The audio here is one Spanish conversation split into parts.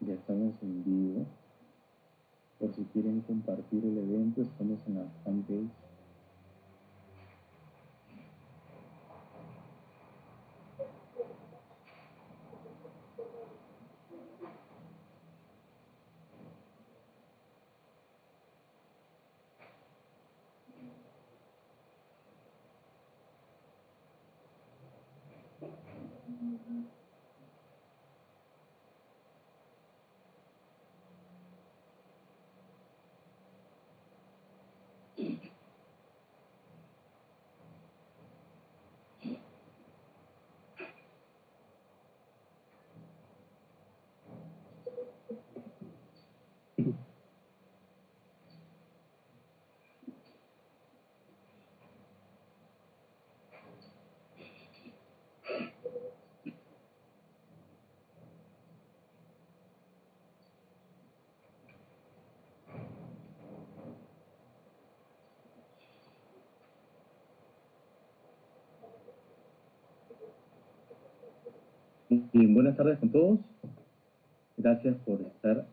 Ya estamos en vivo. Por si quieren compartir el evento, estamos en la fanpage. Y buenas tardes con todos. Gracias por estar.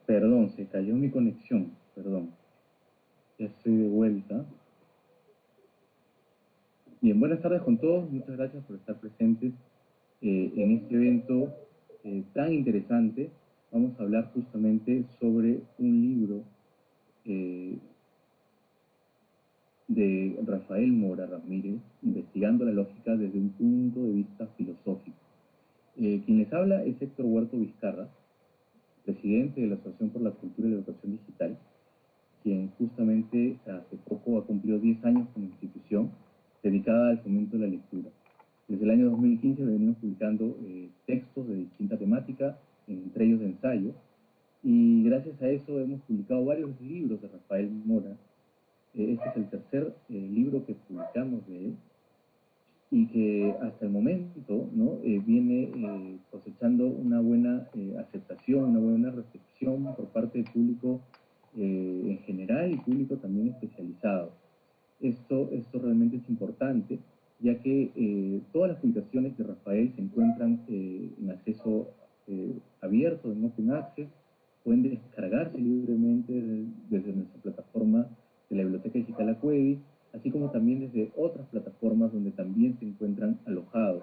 Perdón, se cayó mi conexión. Perdón. Ya estoy de vuelta. Bien, buenas tardes con todos. Muchas gracias por estar presentes en este evento tan interesante. Vamos a hablar justamente sobre un libro de Rafael Mora Ramírez, Investigando la lógica desde un punto de vista filosófico. Quien les habla es Héctor Huerto Vizcarra, presidente de la Asociación por la Cultura y la Educación Digital, quien justamente hace poco ha cumplido 10 años como institución dedicada al fomento de la lectura. Desde el año 2015 venimos publicando textos de distinta temática, entre ellos de ensayo, y gracias a eso hemos publicado varios libros de Rafael Mora. Este es el tercer libro que publicamos de él, y que hasta el momento, ¿no? Viene cosechando una buena aceptación, una buena recepción por parte del público en general y público también especializado. Esto realmente es importante, ya que todas las publicaciones de Rafael se encuentran en acceso abierto, en Open Access, pueden descargarse libremente desde nuestra plataforma de la Biblioteca Digital Acuevi, así como también desde otras plataformas donde también se encuentran alojados.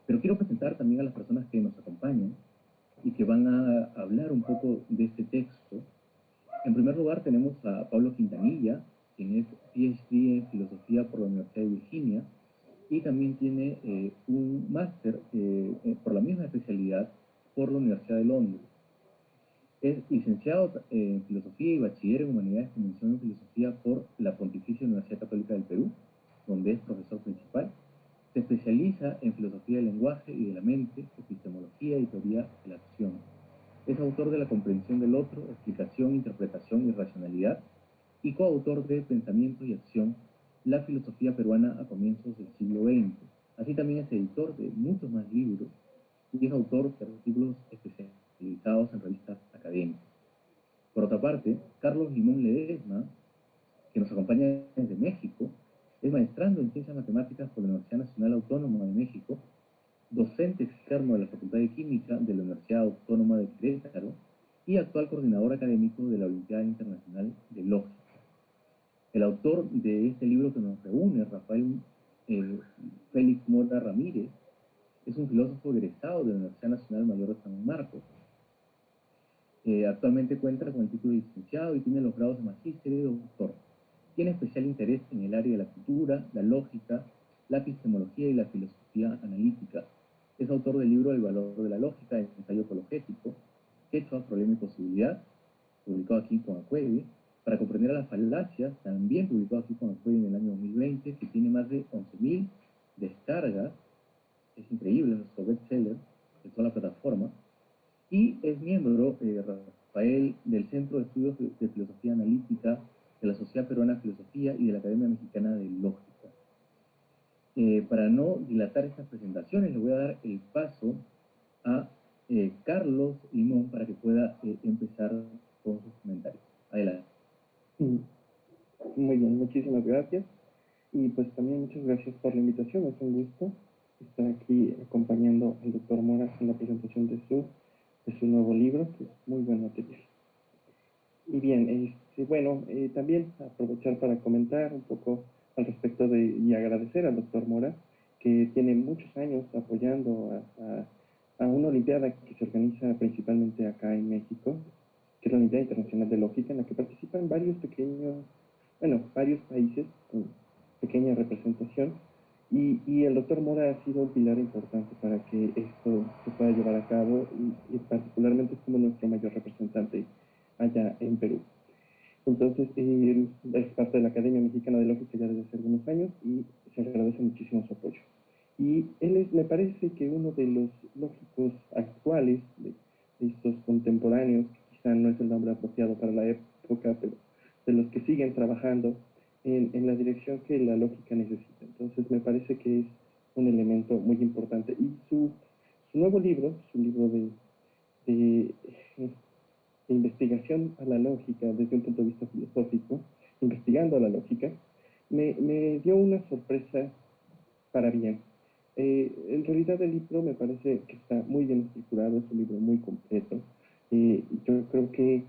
Pero quiero presentar también a las personas que nos acompañan y que van a hablar un poco de este texto. En primer lugar tenemos a Pablo Quintanilla, quien es PhD en Filosofía por la Universidad de Virginia y también tiene un máster por la misma especialidad por la Universidad de Londres. Es licenciado en Filosofía y bachiller en Humanidades con mención en Filosofía por la Pontificia Universidad Católica del Perú, donde es profesor principal. Se especializa en Filosofía del Lenguaje y de la Mente, Epistemología y Teoría de la Acción. Es autor de La Comprensión del Otro, Explicación, Interpretación y Racionalidad, y coautor de Pensamiento y Acción, la filosofía peruana a comienzos del siglo XX. Así también es editor de muchos más libros y es autor de artículos especializados en revistas académicas. Por otra parte, Carlos Limón Ledesma, que nos acompaña desde México, es maestrando en Ciencias Matemáticas por la Universidad Nacional Autónoma de México, docente externo de la Facultad de Química de la Universidad Autónoma de Querétaro y actual coordinador académico de la Olimpiada Internacional de Lógica. El autor de este libro que nos reúne, Rafael Félix Mora Ramírez, es un filósofo egresado de la Universidad Nacional Mayor de San Marcos. Actualmente cuenta con el título de licenciado y tiene los grados de magíster y de doctor. Tiene especial interés en el área de la cultura, la lógica, la epistemología y la filosofía analítica. Es autor del libro El valor de la lógica, ensayo apologético, Quechua, problema y posibilidad, publicado aquí con Acuevi. Para comprender a las falacias, también publicado aquí con Acuevi en el año 2020, que tiene más de 11.000 descargas, es increíble, es nuestro bestseller de toda la plataforma, y es miembro, Rafael, del Centro de Estudios de Filosofía Analítica de la Sociedad Peruana de Filosofía y de la Academia Mexicana de Lógica. Para no dilatar estas presentaciones, le voy a dar el paso a Carlos Limón para que pueda empezar con sus comentarios. Adelante. Muy bien, muchísimas gracias. Y pues también muchas gracias por la invitación. Es un gusto estar aquí acompañando al doctor Mora en la presentación de su nuevo libro, que es muy buen material. Y bien, bueno, también aprovechar para comentar un poco al respecto y agradecer al doctor Mora, que tiene muchos años apoyando a una olimpiada que se organiza principalmente acá en México, que es la Olimpiada Internacional de Lógica, en la que participan varios países con pequeña representación, y el doctor Mora ha sido un pilar importante para que esto se pueda llevar a cabo, y particularmente es como nuestro mayor representante allá en Perú. Entonces, él es parte de la Academia Mexicana de Lógica ya desde hace algunos años y se agradece muchísimo su apoyo. Y él me parece que uno de los lógicos actuales, de estos contemporáneos, que quizá no es el nombre apropiado para la época, pero de los que siguen trabajando en la dirección que la lógica necesita. Entonces, me parece que es un elemento muy importante. Y su nuevo libro, su libro de investigación a la lógica desde un punto de vista filosófico, investigando a la lógica, me dio una sorpresa para bien. En realidad el libro me parece que está muy bien estructurado, es un libro muy completo. Yo creo que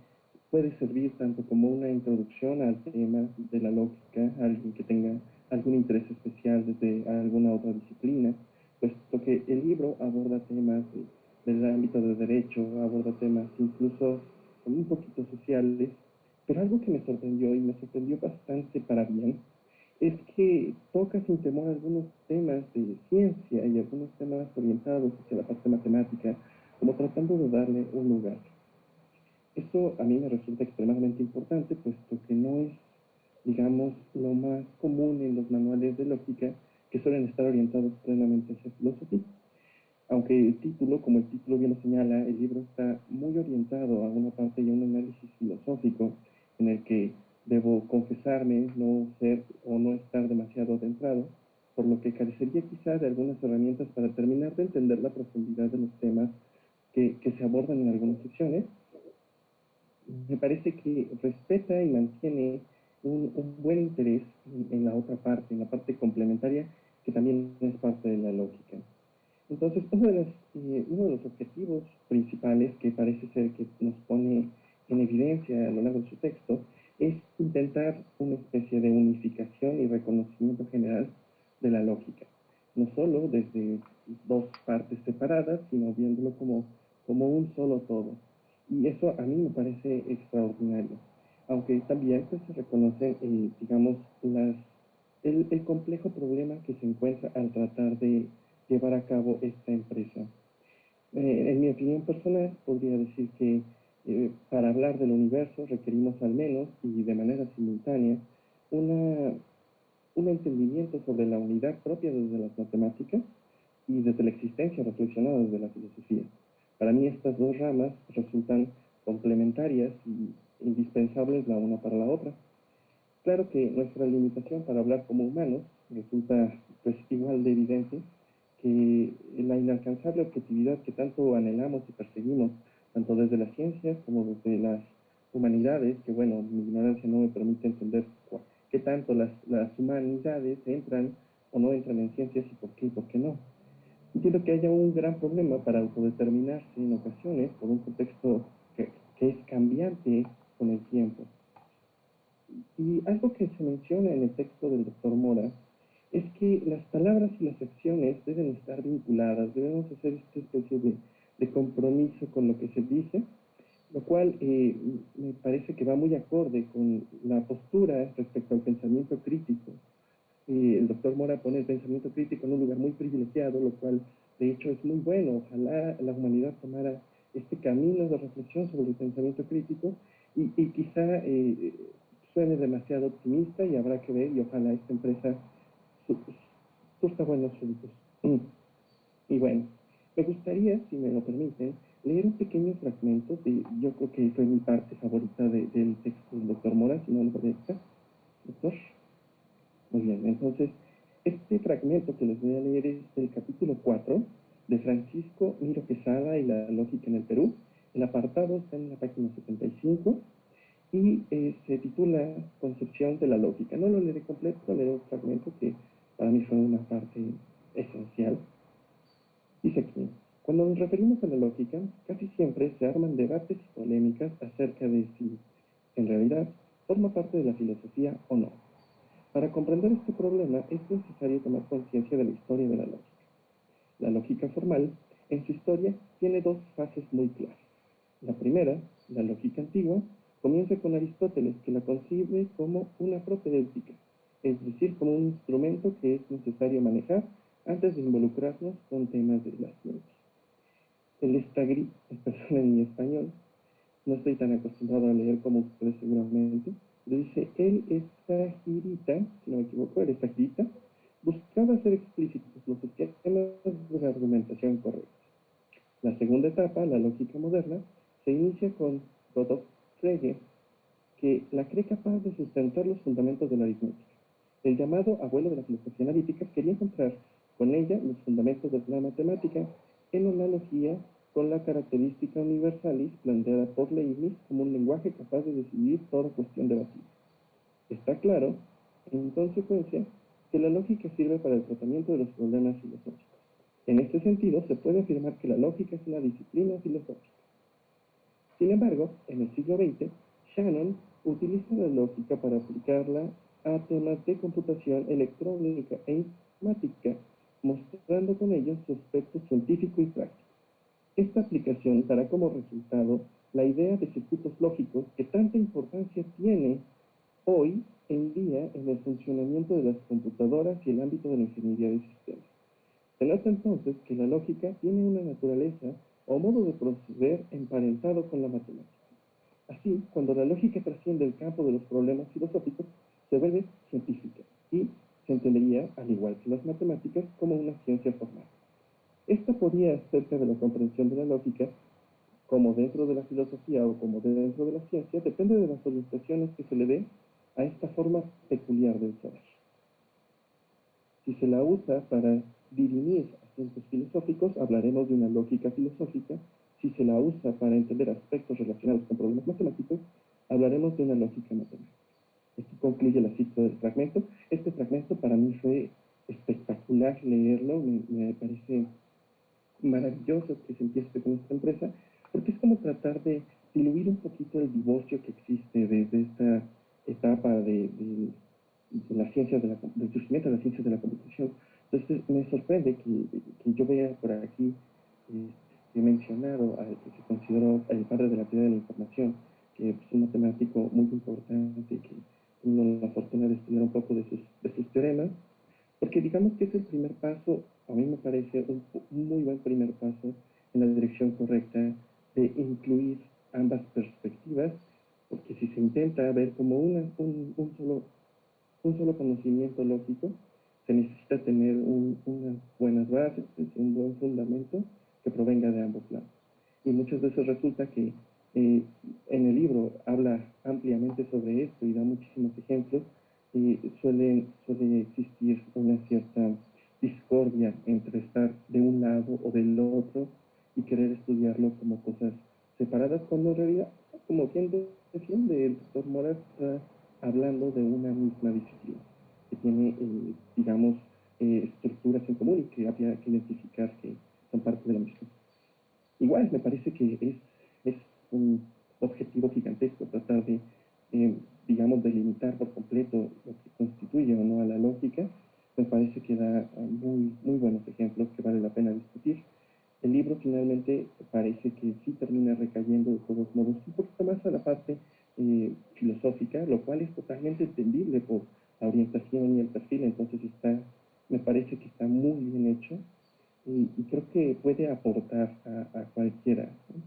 puede servir tanto como una introducción al tema de la lógica, a alguien que tenga algún interés especial desde alguna otra disciplina, puesto que el libro aborda temas del ámbito del derecho, aborda temas incluso un poquito sociales, pero algo que me sorprendió y me sorprendió bastante para bien, es que toca sin temor algunos temas de ciencia y algunos temas orientados hacia la parte matemática, como tratando de darle un lugar. Esto a mí me resulta extremadamente importante, puesto que no es, digamos, lo más común en los manuales de lógica, que suelen estar orientados plenamente hacia filosofía. Aunque el título, como el título bien lo señala, el libro está muy orientado a una parte y a un análisis filosófico, en el que debo confesarme no ser o no estar demasiado adentrado, por lo que carecería quizá de algunas herramientas para terminar de entender la profundidad de los temas que se abordan en algunas secciones. Me parece que respeta y mantiene un buen interés en la otra parte, en la parte complementaria, que también es parte de la lógica. Entonces, uno de los objetivos principales que parece ser que nos pone en evidencia a lo largo de su texto es intentar una especie de unificación y reconocimiento general de la lógica. No solo desde dos partes separadas, sino viéndolo como un solo todo. Y eso a mí me parece extraordinario. Aunque también pues, se reconoce, digamos, el complejo problema que se encuentra al tratar de llevar a cabo esta empresa. En mi opinión personal, podría decir que para hablar del universo requerimos al menos y de manera simultánea un entendimiento sobre la unidad propia desde las matemáticas y desde la existencia reflexionada desde la filosofía. Para mí estas dos ramas resultan complementarias y indispensables la una para la otra. Claro que nuestra limitación para hablar como humanos resulta pues igual de evidente que la inalcanzable objetividad que tanto anhelamos y perseguimos, tanto desde las ciencias como desde las humanidades, que bueno, mi ignorancia no me permite entender qué tanto las humanidades entran o no entran en ciencias y por qué no. Entiendo que haya un gran problema para autodeterminarse en ocasiones por un contexto que es cambiante con el tiempo. Y algo que se menciona en el texto del doctor Mora es que las palabras y las acciones deben estar vinculadas, debemos hacer esta especie de compromiso con lo que se dice, lo cual me parece que va muy acorde con la postura respecto al pensamiento crítico. El doctor Mora pone el pensamiento crítico en un lugar muy privilegiado, lo cual de hecho es muy bueno. Ojalá la humanidad tomara este camino de reflexión sobre el pensamiento crítico y quizá suene demasiado optimista y habrá que ver y ojalá esta empresa cursa buenos frutos. Y bueno, me gustaría, si me lo permiten, leer un pequeño fragmento yo creo que fue mi parte favorita del texto del doctor Mora, si no lo proyecta. Doctor. Muy bien, entonces, este fragmento que les voy a leer es del capítulo 4 de Francisco Miro Quesada y la lógica en el Perú. El apartado está en la página 75 y se titula Concepción de la lógica. No lo leeré completo, leeré un fragmento que para mí fue una parte esencial. Dice aquí, cuando nos referimos a la lógica, casi siempre se arman debates y polémicas acerca de si, en realidad, forma parte de la filosofía o no. Para comprender este problema es necesario tomar conciencia de la historia de la lógica. La lógica formal, en su historia, tiene dos fases muy claras. La primera, la lógica antigua, comienza con Aristóteles, que la concibe como una propedéutica, es decir, como un instrumento que es necesario manejar antes de involucrarnos con temas de la ciencia. El estagri, en mi español, no estoy tan acostumbrado a leer como ustedes seguramente, pero dice, el estagirita, si no me equivoco, el estagirita, buscaba hacer explícitos los esquemas de la argumentación correcta. La segunda etapa, la lógica moderna, se inicia con Rudolf Frege, que la cree capaz de sustentar los fundamentos de la aritmética. El llamado abuelo de la filosofía analítica quería encontrar con ella los fundamentos de la matemática en analogía con la característica universalis planteada por Leibniz como un lenguaje capaz de decidir toda cuestión debatida. Está claro, en consecuencia, que la lógica sirve para el tratamiento de los problemas filosóficos. En este sentido, se puede afirmar que la lógica es una disciplina filosófica. Sin embargo, en el siglo XX, Shannon utiliza la lógica para aplicarla a temas de computación electrónica e informática, mostrando con ello su aspecto científico y práctico. Esta aplicación dará como resultado la idea de circuitos lógicos que tanta importancia tiene hoy en día en el funcionamiento de las computadoras y el ámbito de la ingeniería de sistemas. Se nota entonces que la lógica tiene una naturaleza o modo de proceder emparentado con la matemática. Así, cuando la lógica trasciende el campo de los problemas filosóficos, se vuelve científica y se entendería, al igual que las matemáticas, como una ciencia formal. Esto podía, acerca de la comprensión de la lógica, como dentro de la filosofía o como dentro de la ciencia, depende de las orientaciones que se le dé a esta forma peculiar del saber. Si se la usa para dirimir asuntos filosóficos, hablaremos de una lógica filosófica. Si se la usa para entender aspectos relacionados con problemas matemáticos, hablaremos de una lógica matemática. Esto concluye la cita del fragmento. Este fragmento para mí fue espectacular leerlo, me parece maravilloso que se empiece con esta empresa, porque es como tratar de diluir un poquito el divorcio que existe desde esta etapa de las ciencias del surgimiento de las ciencias de la computación. Entonces me sorprende que yo vea por aquí mencionado al que se consideró el padre de la teoría de la información, que es un matemático muy importante, que tuvo la fortuna de estudiar un poco de sus teoremas, porque digamos que es el primer paso, a mí me parece un muy buen primer paso en la dirección correcta de incluir ambas perspectivas, porque si se intenta ver como un solo conocimiento lógico, se necesita tener unas buenas bases, un buen fundamento que provenga de ambos lados. Y muchas veces resulta que en el libro habla ampliamente sobre esto y da muchísimos ejemplos, y suele existir una cierta discordia entre estar de un lado o del otro y querer estudiarlo como cosas separadas, cuando en realidad, como bien defiende el doctor Mora, está hablando de una misma disciplina que tiene, digamos, estructuras en común y que había que identificar que son parte de la misma. Igual me parece que es un objetivo gigantesco tratar de, digamos, delimitar por completo lo que constituye o no a la lógica. Me parece que da muy buenos ejemplos que vale la pena discutir. El libro finalmente parece que sí termina recayendo de todos modos un poquito más a la parte filosófica, lo cual es totalmente entendible por la orientación y el perfil, entonces me parece que está muy bien hecho y creo que puede aportar a cualquiera, ¿no?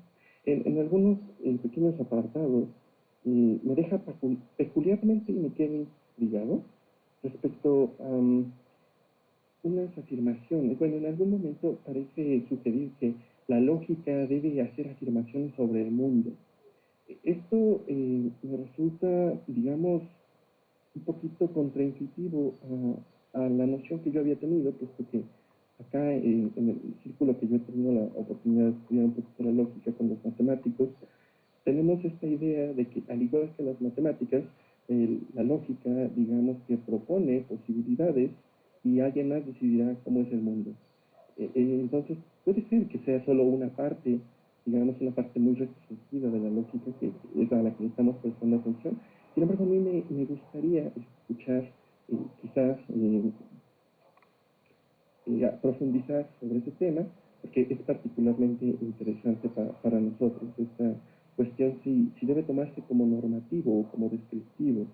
En algunos pequeños apartados me deja peculiarmente y me queda intrigado respecto unas afirmaciones. Bueno, en algún momento parece sugerir que la lógica debe hacer afirmaciones sobre el mundo. Esto me resulta, digamos, un poquito contraintuitivo a la noción que yo había tenido, puesto que acá en el círculo que yo he tenido la oportunidad de estudiar un poquito la lógica con los matemáticos, tenemos esta idea de que, al igual que las matemáticas, la lógica, digamos, que propone posibilidades y alguien más decidirá cómo es el mundo. Entonces, puede ser que sea solo una parte, digamos, una parte muy restringida de la lógica, que es a la que le estamos prestando atención. Sin embargo, a mí me gustaría escuchar, quizás, profundizar sobre ese tema, porque es particularmente interesante para nosotros esta cuestión, si debe tomarse como normativo o como descriptivo,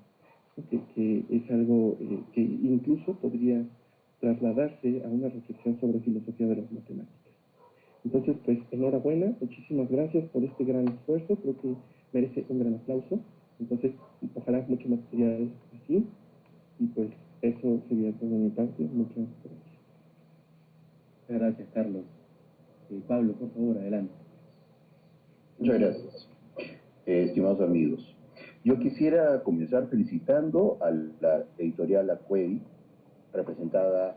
¿no? Que es algo que incluso podría trasladarse a una reflexión sobre filosofía de las matemáticas. Entonces, pues, enhorabuena, muchísimas gracias por este gran esfuerzo, creo que merece un gran aplauso. Entonces, ojalá mucho material así, y pues eso sería todo de mi parte. Muchas gracias. Muchas gracias, Carlos. Pablo, por favor, adelante. Muchas gracias, estimados amigos. Yo quisiera comenzar felicitando a la editorial Acuedi, representada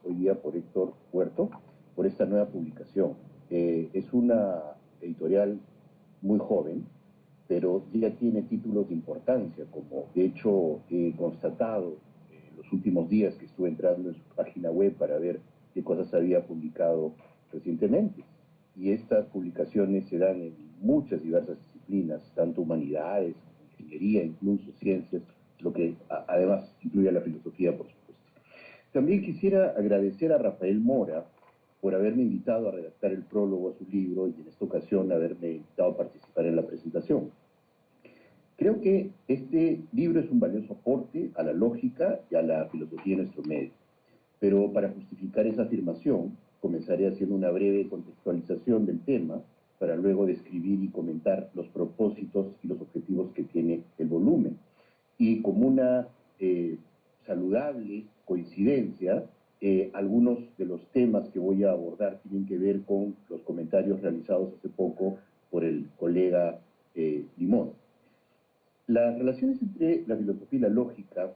hoy día por Héctor Puerto, por esta nueva publicación. Es una editorial muy joven, pero ya tiene títulos de importancia, como de hecho he constatado en los últimos días que estuve entrando en su página web para ver qué cosas había publicado recientemente. Y estas publicaciones se dan en muchas diversas disciplinas, tanto humanidades, ingeniería, incluso ciencias, lo que además incluye a la filosofía, por supuesto. También quisiera agradecer a Rafael Mora por haberme invitado a redactar el prólogo a su libro y en esta ocasión haberme invitado a participar en la presentación. Creo que este libro es un valioso aporte a la lógica y a la filosofía en nuestro medio. Pero para justificar esa afirmación, comenzaré haciendo una breve contextualización del tema para luego describir y comentar los propósitos y los objetivos que tiene el volumen. Y como una saludable coincidencia, algunos de los temas que voy a abordar tienen que ver con los comentarios realizados hace poco por el colega Limón. Las relaciones entre la filosofía y la lógica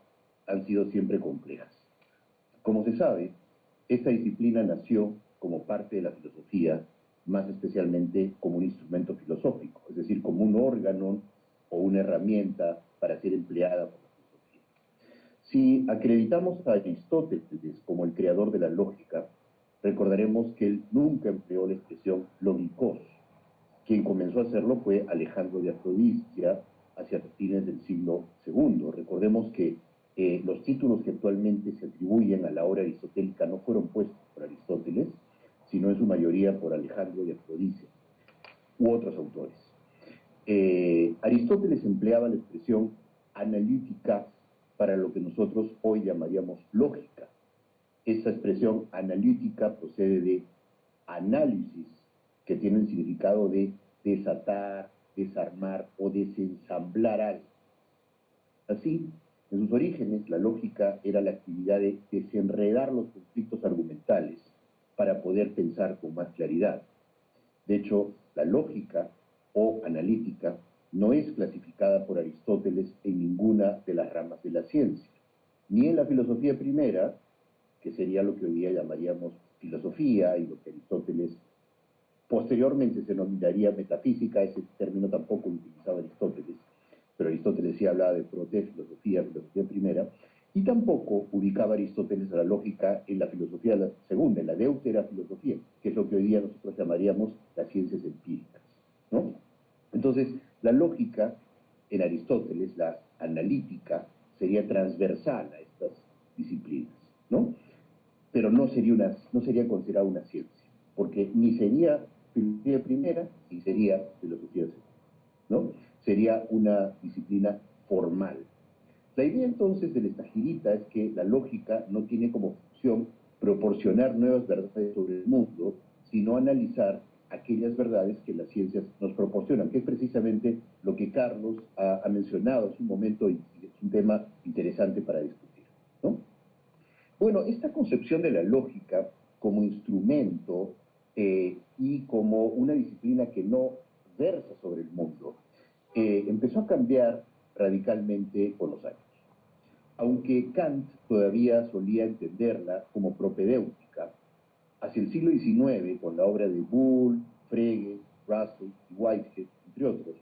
han sido siempre complejas. Como se sabe, esta disciplina nació como parte de la filosofía, más especialmente como un instrumento filosófico, es decir, como un órgano o una herramienta para ser empleada por la filosofía. Si acreditamos a Aristóteles como el creador de la lógica, recordaremos que él nunca empleó la expresión logikos. Quien comenzó a hacerlo fue Alejandro de Afrodisia hacia fines del siglo II. Recordemos que los títulos que actualmente se atribuyen a la obra aristotélica no fueron puestos por Aristóteles, sino en su mayoría por Alejandro de Afrodisia u otros autores. Aristóteles empleaba la expresión analítica para lo que nosotros hoy llamaríamos lógica. Esta expresión analítica procede de análisis, que tiene el significado de desatar, desarmar o desensamblar algo. Así, en sus orígenes, la lógica era la actividad de desenredar los conflictos argumentales para poder pensar con más claridad. De hecho, la lógica o analítica no es clasificada por Aristóteles en ninguna de las ramas de la ciencia, ni en la filosofía primera, que sería lo que hoy día llamaríamos filosofía, y lo que Aristóteles posteriormente se denominaría metafísica. Ese término tampoco lo utilizaba Aristóteles, pero Aristóteles sí hablaba de filosofía primera, y tampoco ubicaba Aristóteles a la lógica en la filosofía segunda, en la deutera filosofía, que es lo que hoy día nosotros llamaríamos las ciencias empíricas, ¿no? Entonces, la lógica en Aristóteles, la analítica, sería transversal a estas disciplinas, ¿no? Pero no sería considerada una ciencia, porque ni sería filosofía primera ni sería filosofía segunda, ¿no? Sería una disciplina formal. La idea entonces del Estagirita es que la lógica no tiene como función proporcionar nuevas verdades sobre el mundo, sino analizar aquellas verdades que las ciencias nos proporcionan, que es precisamente lo que Carlos ha mencionado en su momento, y es un tema interesante para discutir, ¿no? Bueno, esta concepción de la lógica como instrumento y como una disciplina que no versa sobre el mundo, empezó a cambiar radicalmente con los años. Aunque Kant todavía solía entenderla como propedéutica, hacia el siglo XIX, con la obra de Boole, Frege, Russell y Whitehead, entre otros,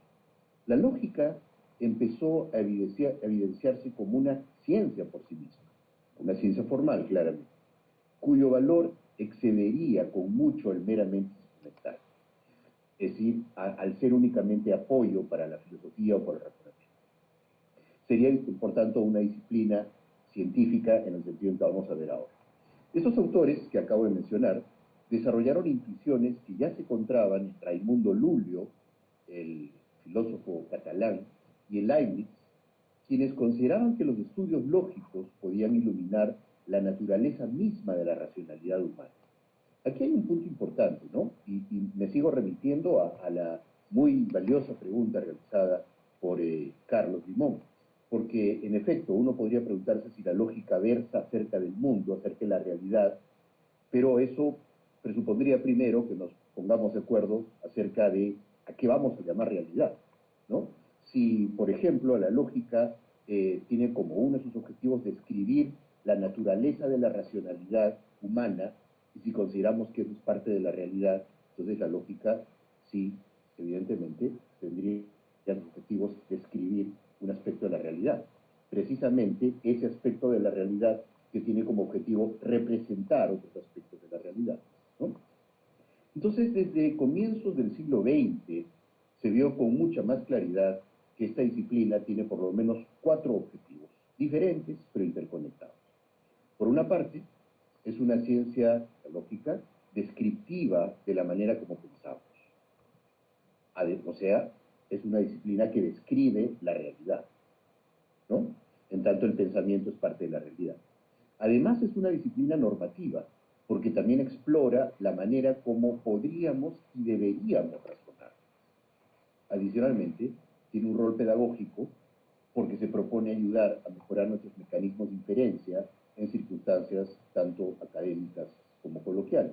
la lógica empezó a evidenciarse como una ciencia por sí misma, una ciencia formal, claramente, cuyo valor excedería con mucho el meramente instrumental, es decir, al ser únicamente apoyo para la filosofía o por el razonamiento. Sería, por tanto, una disciplina científica en el sentido en que vamos a ver ahora. Estos autores que acabo de mencionar desarrollaron intuiciones que ya se encontraban en Raimundo Lulio, el filósofo catalán, y en Leibniz, quienes consideraban que los estudios lógicos podían iluminar la naturaleza misma de la racionalidad humana. Aquí hay un punto importante, ¿no? Y me sigo remitiendo a la muy valiosa pregunta realizada por Carlos Limón, porque en efecto uno podría preguntarse si la lógica versa acerca del mundo, acerca de la realidad, pero eso presupondría primero que nos pongamos de acuerdo acerca de a qué vamos a llamar realidad, ¿no? Si, por ejemplo, la lógica tiene como uno de sus objetivos describir la naturaleza de la racionalidad humana, y si consideramos que eso es parte de la realidad, entonces la lógica sí, evidentemente, tendría los objetivos describir un aspecto de la realidad. Precisamente ese aspecto de la realidad que tiene como objetivo representar otros aspectos de la realidad, ¿no? Entonces, desde comienzos del siglo XX, se vio con mucha más claridad que esta disciplina tiene por lo menos 4 objetivos, diferentes pero interconectados. Por una parte, es una ciencia lógica descriptiva de la manera como pensamos. O sea, es una disciplina que describe la realidad, ¿no? En tanto el pensamiento es parte de la realidad. Además es una disciplina normativa, porque también explora la manera como podríamos y deberíamos razonar. Adicionalmente, tiene un rol pedagógico, porque se propone ayudar a mejorar nuestros mecanismos de inferencia en circunstancias tanto académicas como coloquiales.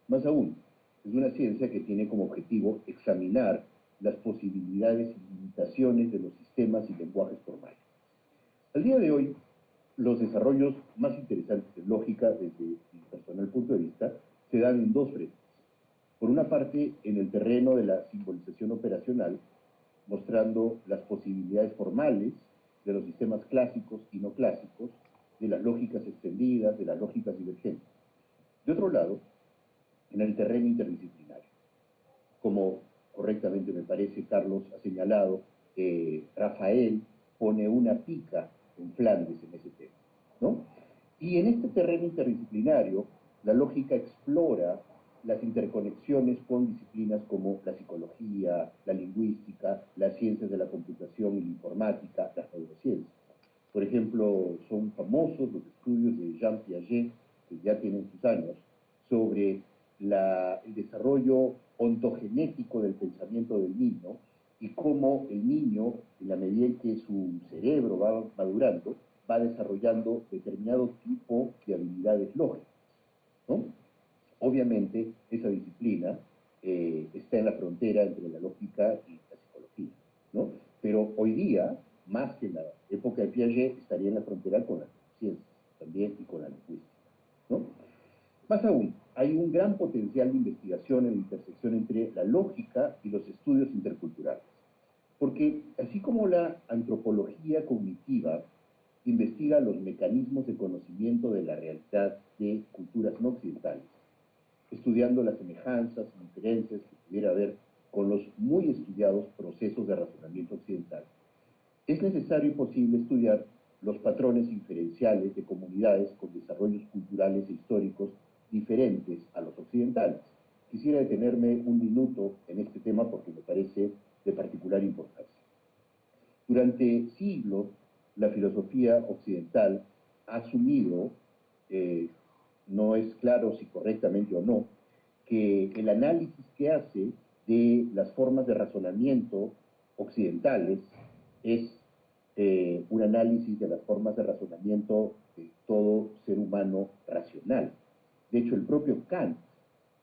Más aún, es una ciencia que tiene como objetivo examinar las posibilidades y limitaciones de los sistemas y lenguajes formales. Al día de hoy, los desarrollos más interesantes en lógica, desde mi personal punto de vista, se dan en 2 frentes. Por una parte, en el terreno de la simbolización operacional, mostrando las posibilidades formales de los sistemas clásicos y no clásicos, de las lógicas extendidas, de las lógicas divergentes. De otro lado, en el terreno interdisciplinario. Como correctamente me parece Carlos ha señalado, Rafael pone una pica en Flandes en ese tema, ¿no? Y en este terreno interdisciplinario, la lógica explora las interconexiones con disciplinas como la psicología, la lingüística, las ciencias de la computación y la informática, las neurociencias. Por ejemplo, son famosos los estudios de Jean Piaget, que ya tienen sus años, sobre el desarrollo ontogenético del pensamiento del niño y cómo el niño, en la medida en que su cerebro va madurando, va desarrollando determinado tipo de habilidades lógicas, ¿no? Obviamente, esa disciplina está en la frontera entre la lógica y la psicología, ¿no? Pero hoy día, más que en la época de Piaget, estaría en la frontera con las ciencias también y con la lingüística, ¿no? Más aún, hay un gran potencial de investigación en la intersección entre la lógica y los estudios interculturales. Porque así como la antropología cognitiva investiga los mecanismos de conocimiento de la realidad de culturas no occidentales, estudiando las semejanzas y diferencias que pudiera haber con los muy estudiados procesos de razonamiento occidental, es necesario y posible estudiar los patrones inferenciales de comunidades con desarrollos culturales e históricos diferentes a los occidentales. Quisiera detenerme un minuto en este tema porque me parece de particular importancia. Durante siglos, la filosofía occidental ha asumido, no es claro si correctamente o no, que el análisis que hace de las formas de razonamiento occidentales es un análisis de las formas de razonamiento todo ser humano racional. De hecho, el propio Kant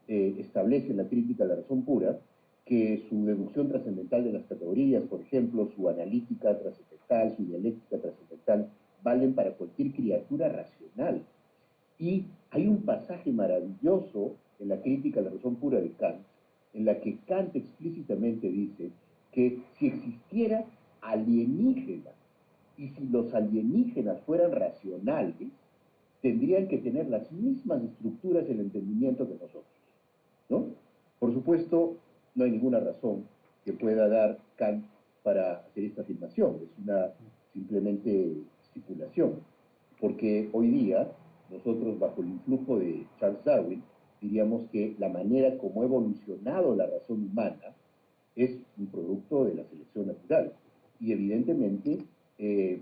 establece en la crítica a la razón pura que su deducción trascendental de las categorías, por ejemplo, su analítica trascendental, su dialéctica trascendental, valen para cualquier criatura racional. Y hay un pasaje maravilloso en la crítica a la razón pura de Kant, en la que Kant explícitamente dice que si existiera alienígenas y si los alienígenas fueran racionales, tendrían que tener las mismas estructuras del entendimiento que nosotros, ¿no? Por supuesto, no hay ninguna razón que pueda dar Kant para hacer esta afirmación, es una simplemente estipulación, porque hoy día nosotros, bajo el influjo de Charles Darwin, diríamos que la manera como ha evolucionado la razón humana es un producto de la selección natural. Y evidentemente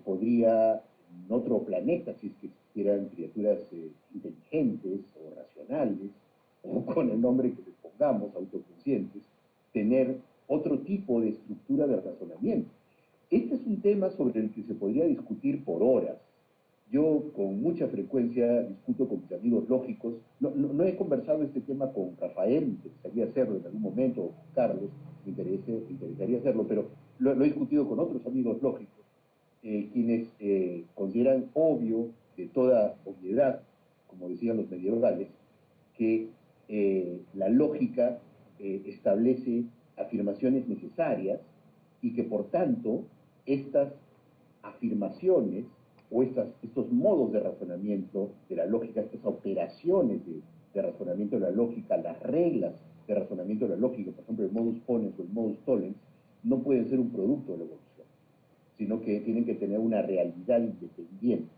podría en otro planeta, si es que existieran criaturas inteligentes o racionales, o con el nombre que les pongamos, autoconscientes, tener otro tipo de estructura de razonamiento. Este es un tema sobre el que se podría discutir por horas. Yo con mucha frecuencia discuto con mis amigos lógicos. No he conversado este tema con Rafael, me interesaría hacerlo en algún momento, o con Carlos, me interesaría hacerlo, pero lo he discutido con otros amigos lógicos, quienes consideran obvio, de toda obviedad, como decían los medievales, que la lógica establece afirmaciones necesarias y que por tanto estas afirmaciones o estos modos de razonamiento de la lógica, estas operaciones de razonamiento de la lógica, las reglas de razonamiento de la lógica, por ejemplo el modus ponens o el modus tollens, no pueden ser un producto de la evolución, sino que tienen que tener una realidad independiente.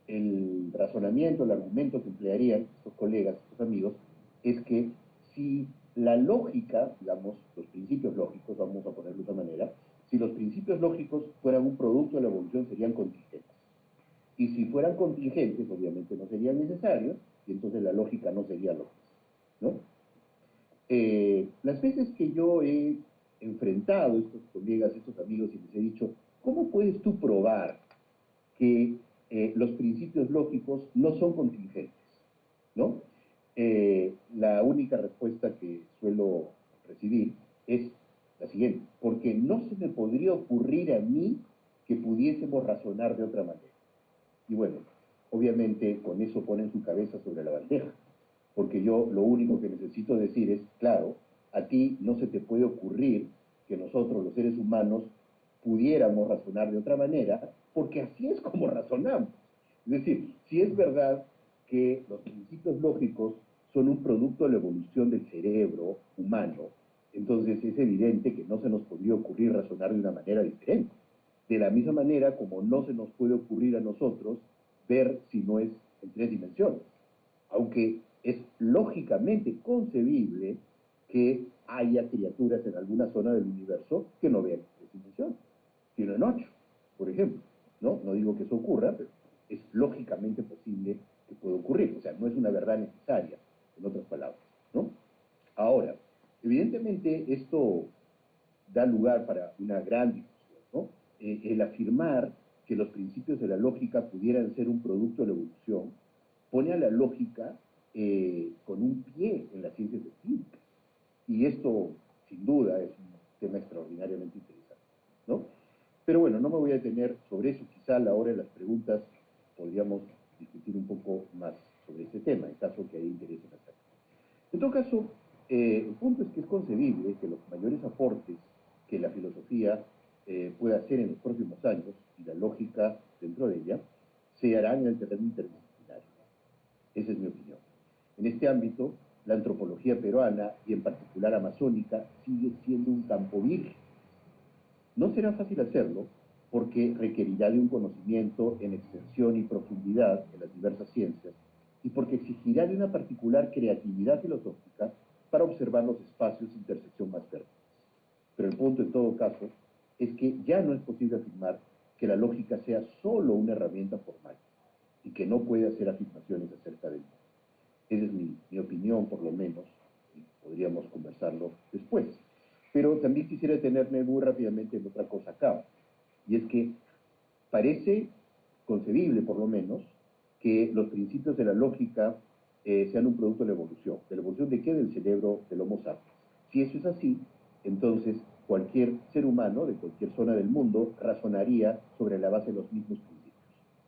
El razonamiento, el argumento que emplearían estos colegas, estos amigos, es que si la lógica, digamos, los principios lógicos, vamos a ponerlo de esa manera, si los principios lógicos fueran un producto de la evolución, serían contingentes. Y si fueran contingentes, obviamente no serían necesarios, y entonces la lógica no sería lógica, ¿no? Las veces que yo he enfrentado a estos colegas, estos amigos, y les he dicho, ¿cómo puedes tú probar que los principios lógicos no son contingentes, ¿no? La única respuesta que suelo recibir es la siguiente: porque no se me podría ocurrir a mí que pudiésemos razonar de otra manera. Y bueno, obviamente con eso ponen su cabeza sobre la bandeja, porque yo lo único que necesito decir es, claro, a ti no se te puede ocurrir que nosotros, los seres humanos, pudiéramos razonar de otra manera, porque así es como razonamos. Es decir, si es verdad que los principios lógicos son un producto de la evolución del cerebro humano, entonces es evidente que no se nos podría ocurrir razonar de una manera diferente. De la misma manera como no se nos puede ocurrir a nosotros ver si no es en 3 dimensiones. Aunque es lógicamente concebible que haya criaturas en alguna zona del universo que no vean en 3 dimensiones, sino en 8, por ejemplo, ¿no? No digo que eso ocurra, pero es lógicamente posible que pueda ocurrir. O sea, no es una verdad necesaria, en otras palabras, ¿no? Ahora, evidentemente esto da lugar para una gran discusión, ¿no? El afirmar que los principios de la lógica pudieran ser un producto de la evolución pone a la lógica con un pie en las ciencias físicas. Y esto, sin duda, es un tema extraordinariamente interesante, ¿no? Pero bueno, no me voy a detener sobre eso. Quizá a la hora de las preguntas podríamos discutir un poco más sobre este tema, en caso que haya interés en hacerlo. En todo caso, el punto es que es concebible que los mayores aportes que la filosofía pueda hacer en los próximos años, y la lógica dentro de ella, se harán en el terreno interdisciplinario. Esa es mi opinión. En este ámbito, la antropología peruana, y en particular amazónica, sigue siendo un campo virgen. No será fácil hacerlo, porque requerirá de un conocimiento en extensión y profundidad en las diversas ciencias, y porque exigirá de una particular creatividad filosófica para observar los espacios de intersección más fértiles. Pero el punto, en todo caso, es que ya no es posible afirmar que la lógica sea solo una herramienta formal y que no puede hacer afirmaciones acerca de ella. Esa es mi opinión, por lo menos, y podríamos conversarlo después. Pero también quisiera detenerme muy rápidamente en otra cosa acá, y es que parece concebible, por lo menos, que los principios de la lógica sean un producto de la evolución. ¿De la evolución de qué? Del cerebro del Homo sapiens. Si eso es así, entonces cualquier ser humano de cualquier zona del mundo razonaría sobre la base de los mismos principios,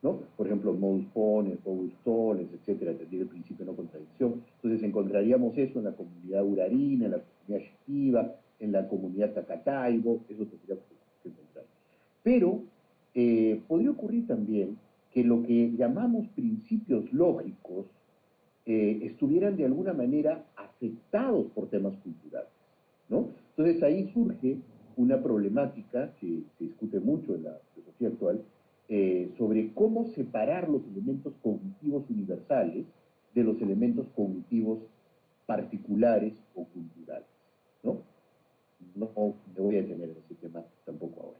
¿no? Por ejemplo, modus ponens, modus tollens, etcétera, tendría el principio de no contradicción. Entonces encontraríamos eso en la comunidad urarina, en la comunidad shitiva, en la comunidad Takataibo, eso tendríamos que encontrar. Pero podría ocurrir también que lo que llamamos principios lógicos estuvieran de alguna manera afectados por temas culturales, ¿no? Entonces ahí surge una problemática que se discute mucho en la filosofía actual sobre cómo separar los elementos cognitivos universales de los elementos cognitivos particulares o culturales, ¿no? No me voy a detener en ese tema tampoco ahora.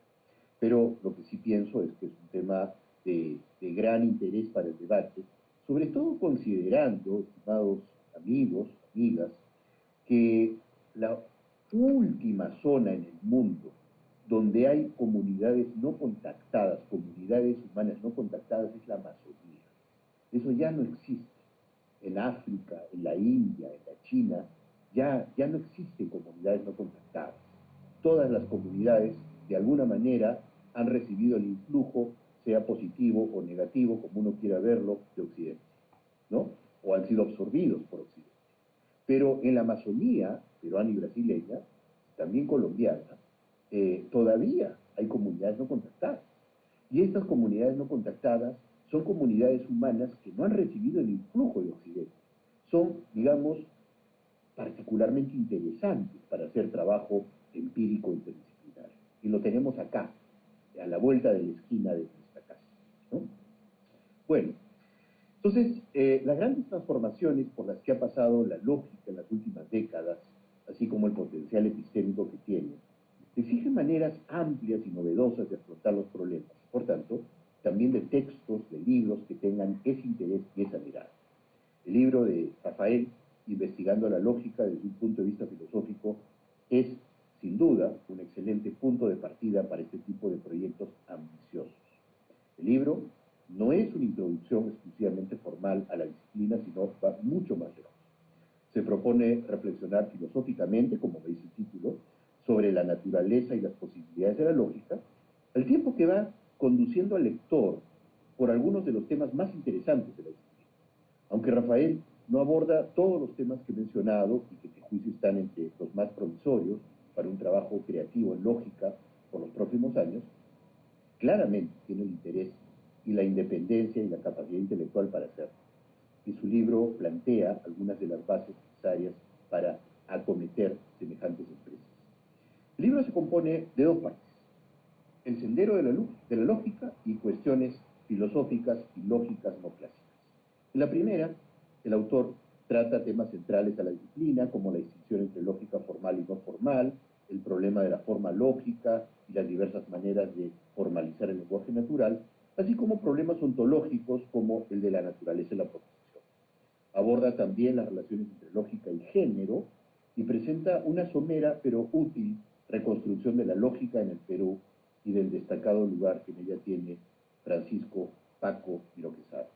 Pero lo que sí pienso es que es un tema de gran interés para el debate, sobre todo considerando, estimados amigos, amigas, que la última zona en el mundo donde hay comunidades no contactadas, comunidades humanas no contactadas, es la Amazonía. Eso ya no existe. En África, en la India, en la China, ya no existen comunidades no contactadas. Todas las comunidades, de alguna manera, han recibido el influjo, sea positivo o negativo, como uno quiera verlo, de Occidente, ¿no? O han sido absorbidos por Occidente. Pero en la Amazonía, peruana y brasileña, también colombiana, todavía hay comunidades no contactadas. Y estas comunidades no contactadas son comunidades humanas que no han recibido el influjo de Occidente. Son, digamos, particularmente interesantes para hacer trabajo empírico interdisciplinario. Y lo tenemos acá, a la vuelta de la esquina de nuestra casa, ¿no? Bueno, entonces, las grandes transformaciones por las que ha pasado la lógica en las últimas décadas, así como el potencial epistémico que tiene, exigen maneras amplias y novedosas de afrontar los problemas. Por tanto, también de textos, de libros que tengan ese interés y esa mirada. El libro de Rafael, Investigando la lógica desde un punto de vista filosófico, es, sin duda, un excelente punto de partida para este tipo de proyectos ambiciosos. El libro no es una introducción exclusivamente formal a la disciplina, sino va mucho más lejos. Se propone reflexionar filosóficamente, como veis el título, sobre la naturaleza y las posibilidades de la lógica, al tiempo que va conduciendo al lector por algunos de los temas más interesantes de la disciplina. Aunque Rafael no aborda todos los temas que he mencionado y que a mi juicio están entre los más provisorios para un trabajo creativo en lógica por los próximos años, claramente tiene el interés y la independencia y la capacidad intelectual para hacerlo. Y su libro plantea algunas de las bases necesarias para acometer semejantes empresas. El libro se compone de dos partes: el sendero de la lógica y cuestiones filosóficas y lógicas no clásicas. En la primera, el autor trata temas centrales a la disciplina, como la distinción entre lógica formal y no formal, el problema de la forma lógica y las diversas maneras de formalizar el lenguaje natural, así como problemas ontológicos como el de la naturaleza y la proposición. Aborda también las relaciones entre lógica y género y presenta una somera pero útil reconstrucción de la lógica en el Perú y del destacado lugar que en ella tiene Francisco Paco Miroquesada.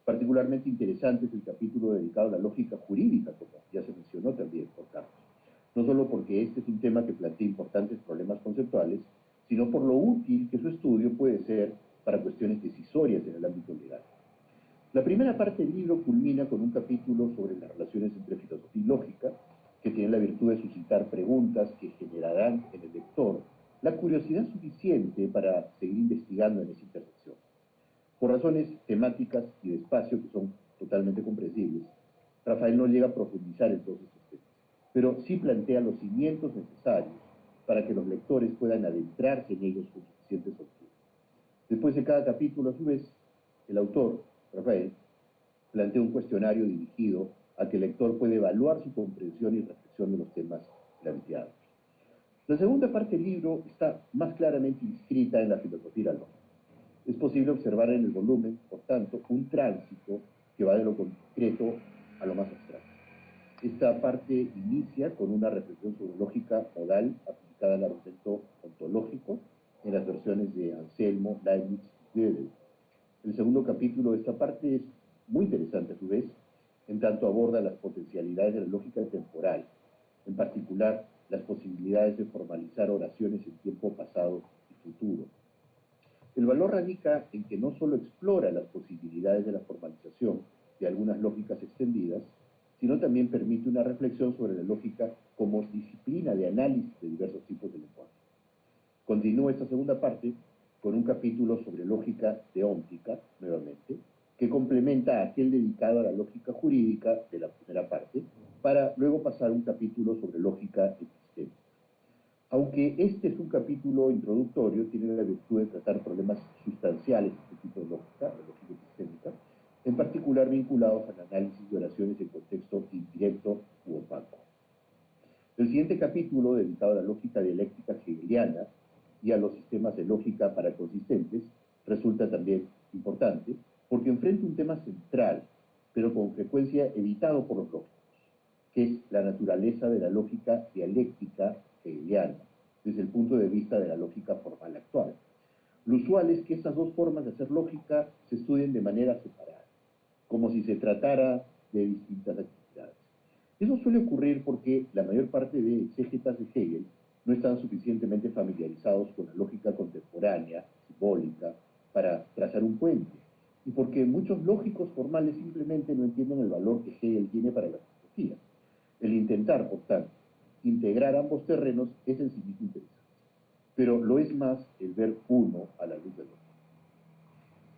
Particularmente interesante es el capítulo dedicado a la lógica jurídica, como ya se mencionó también por Carlos. No solo porque este es un tema que plantea importantes problemas conceptuales, sino por lo útil que su estudio puede ser para cuestiones decisorias en el ámbito legal. La primera parte del libro culmina con un capítulo sobre las relaciones entre filosofía y lógica, que tiene la virtud de suscitar preguntas que generarán en el lector la curiosidad suficiente para seguir investigando en esa intersección. Por razones temáticas y de espacio que son totalmente comprensibles, Rafael no llega a profundizar en todos estos temas, pero sí plantea los cimientos necesarios para que los lectores puedan adentrarse en ellos con suficiente soltura. Después de cada capítulo, a su vez, el autor, Rafael, plantea un cuestionario dirigido a que el lector pueda evaluar su comprensión y reflexión de los temas planteados. La segunda parte del libro está más claramente inscrita en la filosofía y la lógica. Es posible observar en el volumen, por tanto, un tránsito que va de lo concreto a lo más abstracto. Esta parte inicia con una reflexión sobre lógica modal aplicada al argumento ontológico en las versiones de Anselmo, Leibniz y Gödel. El segundo capítulo de esta parte es muy interesante a su vez, en tanto aborda las potencialidades de la lógica temporal, en particular las posibilidades de formalizar oraciones en tiempo pasado y futuro. El valor radica en que no solo explora las posibilidades de la formalización de algunas lógicas extendidas, sino también permite una reflexión sobre la lógica como disciplina de análisis de diversos tipos de lenguaje. Continúa esta segunda parte con un capítulo sobre lógica deóntica, nuevamente, que complementa a aquel dedicado a la lógica jurídica de la primera parte, para luego pasar a un capítulo sobre lógica epistémica. Aunque este es un capítulo introductorio, tiene la virtud de tratar problemas sustanciales de este tipo de lógica, la lógica epistémica, en particular vinculados al análisis de oraciones en contexto indirecto u opaco. El siguiente capítulo, dedicado a la lógica dialéctica hegeliana y a los sistemas de lógica paraconsistentes, resulta también importante porque enfrenta un tema central, pero con frecuencia evitado por los lógicos, que es la naturaleza de la lógica dialéctica hegeliana, desde el punto de vista de la lógica formal actual. Lo usual es que estas dos formas de hacer lógica se estudien de manera separada, como si se tratara de distintas actividades. Eso suele ocurrir porque la mayor parte de exégetas de Hegel no están suficientemente familiarizados con la lógica contemporánea, simbólica, para trazar un puente, y porque muchos lógicos formales simplemente no entienden el valor que Hegel tiene para la filosofía. El intentar, por tanto, integrar ambos terrenos es en sí mismo interesante, pero lo es más el ver uno a la luz del otro.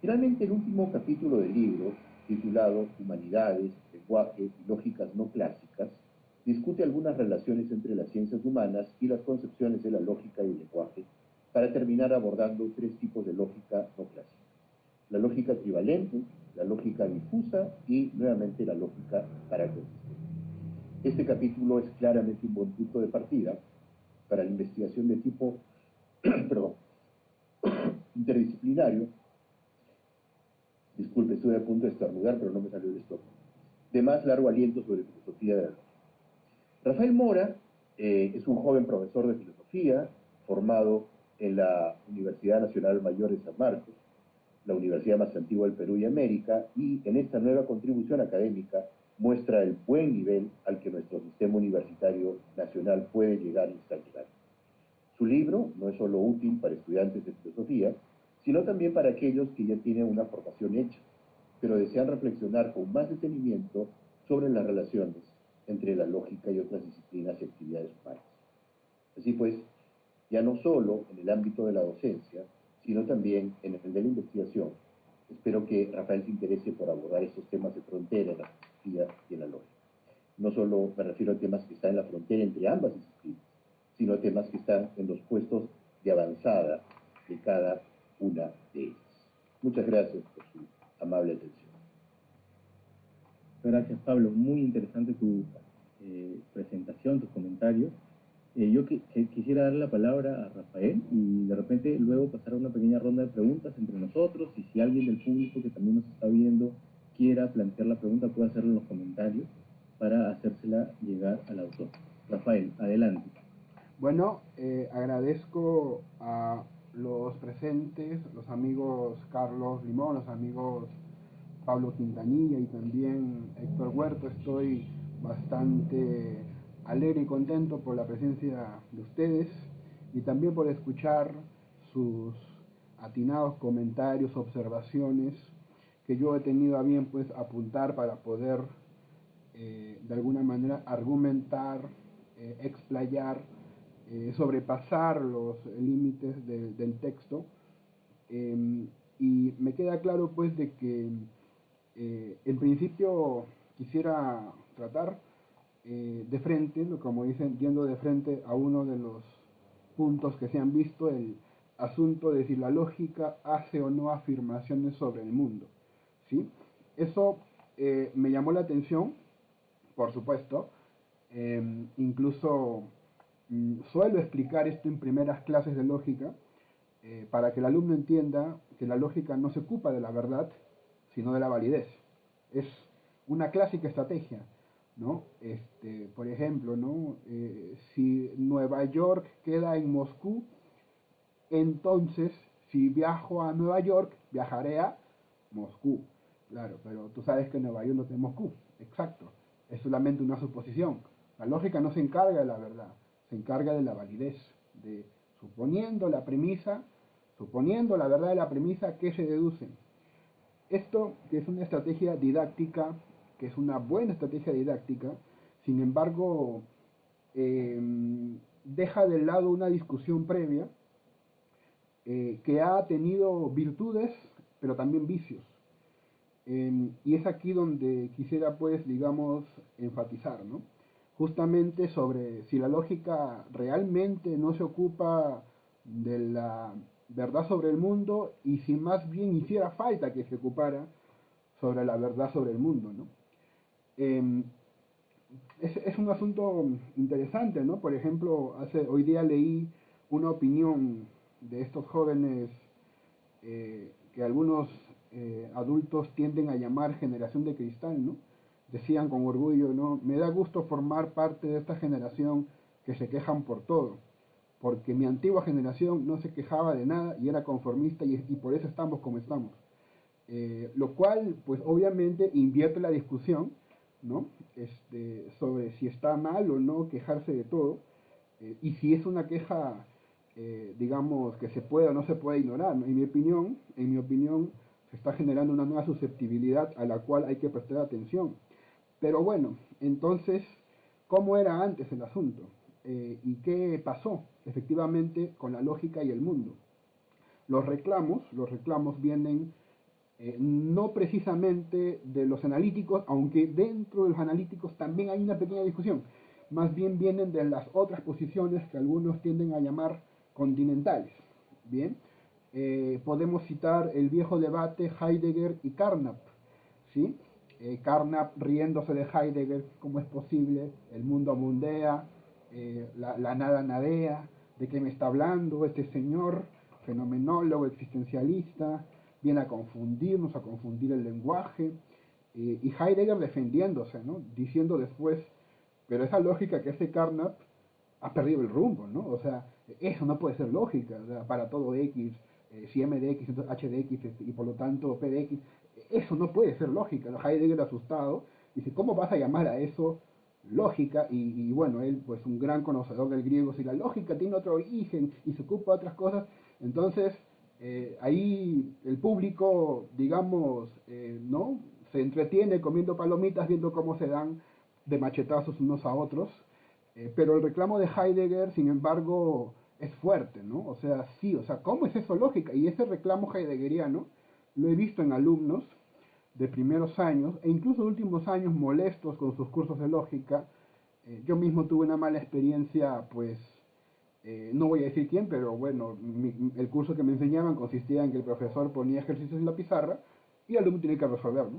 Finalmente, el último capítulo del libro, titulado Humanidades, Lenguaje y Lógicas no clásicas, discute algunas relaciones entre las ciencias humanas y las concepciones de la lógica y el lenguaje, para terminar abordando tres tipos de lógica no clásica: la lógica trivalente, la lógica difusa y, nuevamente, la lógica paraconsistente. Este capítulo es claramente un buen punto de partida para la investigación de tipo interdisciplinario. Disculpe, estuve a punto de estornudar, pero no me salió el estómago. De más largo aliento sobre filosofía de la lógica. Rafael Mora es un joven profesor de filosofía formado en la Universidad Nacional Mayor de San Marcos, la universidad más antigua del Perú y América, y en esta nueva contribución académica muestra el buen nivel al que nuestro sistema universitario nacional puede llegar y está llegando. Su libro no es solo útil para estudiantes de filosofía, sino también para aquellos que ya tienen una formación hecha, pero desean reflexionar con más detenimiento sobre las relaciones entre la lógica y otras disciplinas y actividades humanas. Así pues, ya no solo en el ámbito de la docencia, sino también en el de la investigación, espero que Rafael se interese por abordar estos temas de frontera en la filosofía y en la lógica. No solo me refiero a temas que están en la frontera entre ambas disciplinas, sino a temas que están en los puestos de avanzada de cada una de ellas. Muchas gracias por su amable atención. Gracias, Pablo. Muy interesante tu presentación, tus comentarios. Yo quisiera darle la palabra a Rafael y de repente luego pasar a una pequeña ronda de preguntas entre nosotros, y si alguien del público que también nos está viendo quiera plantear la pregunta, puede hacerlo en los comentarios para hacérsela llegar al autor. Rafael, adelante. Bueno, agradezco a los presentes, los amigos Carlos Limón, los amigos Pablo Quintanilla y también Héctor Huerto. Estoy bastante alegre y contento por la presencia de ustedes y también por escuchar sus atinados comentarios, observaciones que yo he tenido a bien pues apuntar para poder de alguna manera argumentar, explayar, sobrepasar los límites del texto. Y me queda claro pues de que en principio quisiera tratar de frente, como dicen, yendo de frente a uno de los puntos que se han visto, el asunto de si la lógica hace o no afirmaciones sobre el mundo, ¿sí? Eso me llamó la atención, por supuesto. Incluso suelo explicar esto en primeras clases de lógica, para que el alumno entienda que la lógica no se ocupa de la verdad, sino de la validez. Es una clásica estrategia, ¿no? Por ejemplo, ¿no? Si Nueva York queda en Moscú, entonces si viajo a Nueva York, viajaré a Moscú. Claro, pero tú sabes que en Nueva York no tiene Moscú. Exacto. Es solamente una suposición. La lógica no se encarga de la verdad, se encarga de la validez, de suponiendo la premisa, suponiendo la verdad de la premisa, ¿qué se deduce? Esto, que es una estrategia didáctica, que es una buena estrategia didáctica, sin embargo, deja de lado una discusión previa que ha tenido virtudes, pero también vicios. Y es aquí donde quisiera, pues, digamos, enfatizar, ¿no? Justamente sobre si la lógica realmente no se ocupa de la verdad sobre el mundo y si más bien hiciera falta que se ocupara sobre la verdad sobre el mundo, ¿no? Eh, es un asunto interesante, ¿no? Por ejemplo, hoy día leí una opinión de estos jóvenes que algunos adultos tienden a llamar generación de cristal, ¿no? Decían con orgullo, ¿no? Me da gusto formar parte de esta generación que se quejan por todo, porque mi antigua generación no se quejaba de nada y era conformista y por eso estamos como estamos. Lo cual, pues obviamente invierte la discusión, ¿no? Sobre si está mal o no quejarse de todo, y si es una queja, digamos, que se puede o no se puede ignorar, ¿no? En mi opinión, se está generando una nueva susceptibilidad a la cual hay que prestar atención. Pero bueno, entonces, ¿cómo era antes el asunto? ¿Y qué pasó efectivamente con la lógica y el mundo? Los reclamos vienen no precisamente de los analíticos, aunque dentro de los analíticos también hay una pequeña discusión, más bien vienen de las otras posiciones que algunos tienden a llamar continentales. Bien, podemos citar el viejo debate Heidegger y Carnap, ¿sí? Carnap riéndose de Heidegger, ¿cómo es posible? El mundo mundea, la nada nadea, ¿de qué me está hablando este señor? Fenomenólogo, existencialista, viene a confundirnos, a confundir el lenguaje, y Heidegger defendiéndose, ¿no? Diciendo después, pero esa lógica que hace Carnap ha perdido el rumbo, ¿no? O sea, eso no puede ser lógica, o sea, para todo X, si M de X, entonces H de X y por lo tanto P de X, eso no puede ser lógica. Heidegger asustado dice, ¿cómo vas a llamar a eso lógica? Y bueno, él pues un gran conocedor del griego, si la lógica tiene otro origen y se ocupa de otras cosas, entonces ahí el público, digamos, ¿no? Se entretiene comiendo palomitas, viendo cómo se dan de machetazos unos a otros, pero el reclamo de Heidegger, sin embargo, es fuerte, ¿no? O sea, sí, o sea, ¿cómo es eso lógica? Y ese reclamo heideggeriano lo he visto en alumnos de primeros años e incluso de últimos años molestos con sus cursos de lógica. Yo mismo tuve una mala experiencia, pues, no voy a decir quién, pero bueno, el curso que me enseñaban consistía en que el profesor ponía ejercicios en la pizarra y el alumno tenía que resolver, ¿no?